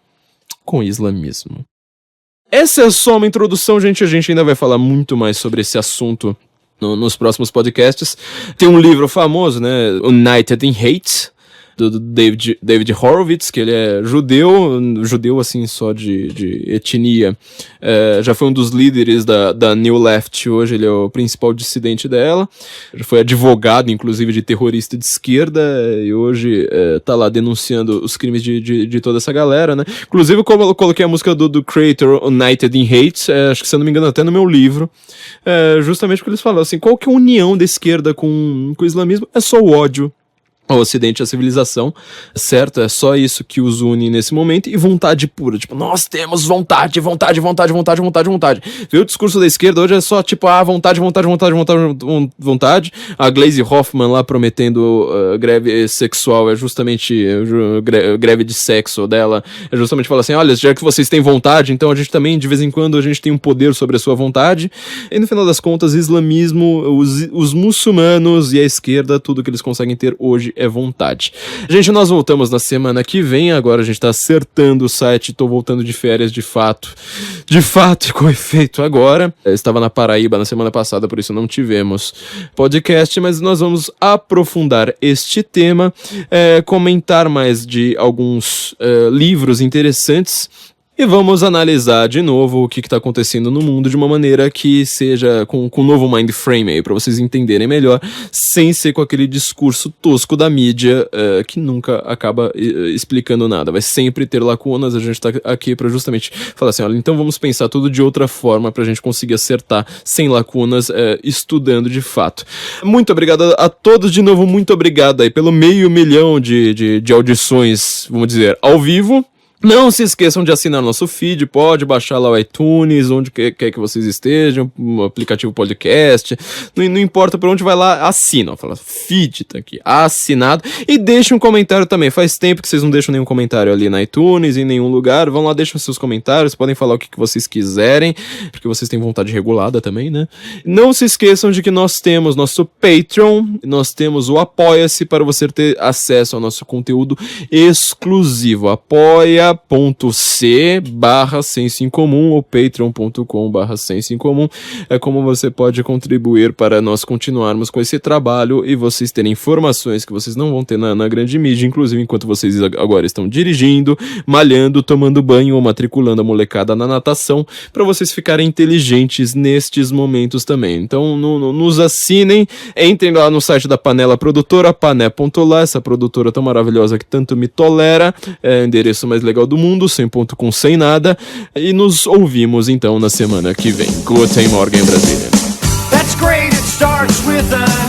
com o islamismo. Essa é só uma introdução, gente. A gente ainda vai falar muito mais sobre esse assunto nos próximos podcasts. Tem um livro famoso, né? United in Hate, do David Horowitz, que ele é judeu assim, só de etnia. Já foi um dos líderes da New Left hoje, ele é o principal dissidente dela. Já foi advogado, inclusive, de terrorista de esquerda, e hoje tá lá denunciando os crimes de toda essa galera, né? Inclusive, como eu coloquei a música do Creator, United in Hate, acho que, se eu não me engano, até no meu livro, justamente porque eles falam assim, qual que é a união da esquerda com o islamismo? É só o ódio ao Ocidente, a civilização, certo? É só isso que os une nesse momento, e vontade pura, tipo, nós temos vontade. Viu? O discurso da esquerda hoje é só, tipo, vontade. A Glaze Hoffman lá prometendo greve sexual, é justamente greve de sexo dela, é justamente falar assim, olha, já que vocês têm vontade, então a gente também, de vez em quando, a gente tem um poder sobre a sua vontade, e no final das contas, islamismo, os muçulmanos e a esquerda, tudo que eles conseguem ter hoje é vontade. Gente, nós voltamos na semana que vem, agora a gente tá acertando o site, tô voltando de férias de fato e com efeito agora. Eu estava na Paraíba na semana passada, por isso não tivemos podcast, mas nós vamos aprofundar este tema, comentar mais de alguns livros interessantes, e vamos analisar de novo o que está acontecendo no mundo de uma maneira que seja com um novo mind frame aí, para vocês entenderem melhor, sem ser com aquele discurso tosco da mídia que nunca acaba explicando nada. Vai sempre ter lacunas, a gente está aqui para justamente falar assim, olha, então vamos pensar tudo de outra forma para a gente conseguir acertar sem lacunas, estudando de fato. Muito obrigado a todos de novo, muito obrigado aí pelo 500 mil de audições, vamos dizer, ao vivo. Não se esqueçam de assinar nosso feed, pode baixar lá o iTunes, onde quer que vocês estejam, o aplicativo podcast, não importa por onde vai lá, assina, fala, feed tá aqui, assinado, e deixa um comentário também, faz tempo que vocês não deixam nenhum comentário ali na iTunes, em nenhum lugar, vão lá, deixam seus comentários, podem falar o que vocês quiserem, porque vocês têm vontade regulada também, né? Não se esqueçam de que nós temos nosso Patreon, nós temos o Apoia-se para você ter acesso ao nosso conteúdo exclusivo, apoia.se apoia.c/Senso em Comum ou patreon.com/Senso em Comum. É como você pode contribuir para nós continuarmos com esse trabalho e vocês terem informações que vocês não vão ter na grande mídia, inclusive enquanto vocês agora estão dirigindo, malhando, tomando banho ou matriculando a molecada na natação, para vocês ficarem inteligentes nestes momentos também. Então nos assinem, entrem lá no site da Panela Produtora, pané.lá, essa produtora tão maravilhosa que tanto me tolera, é o endereço mais legal do mundo, sem ponto com sem nada, e nos ouvimos então na semana que vem. Guten Morgen, Brasília. That's great, it starts with a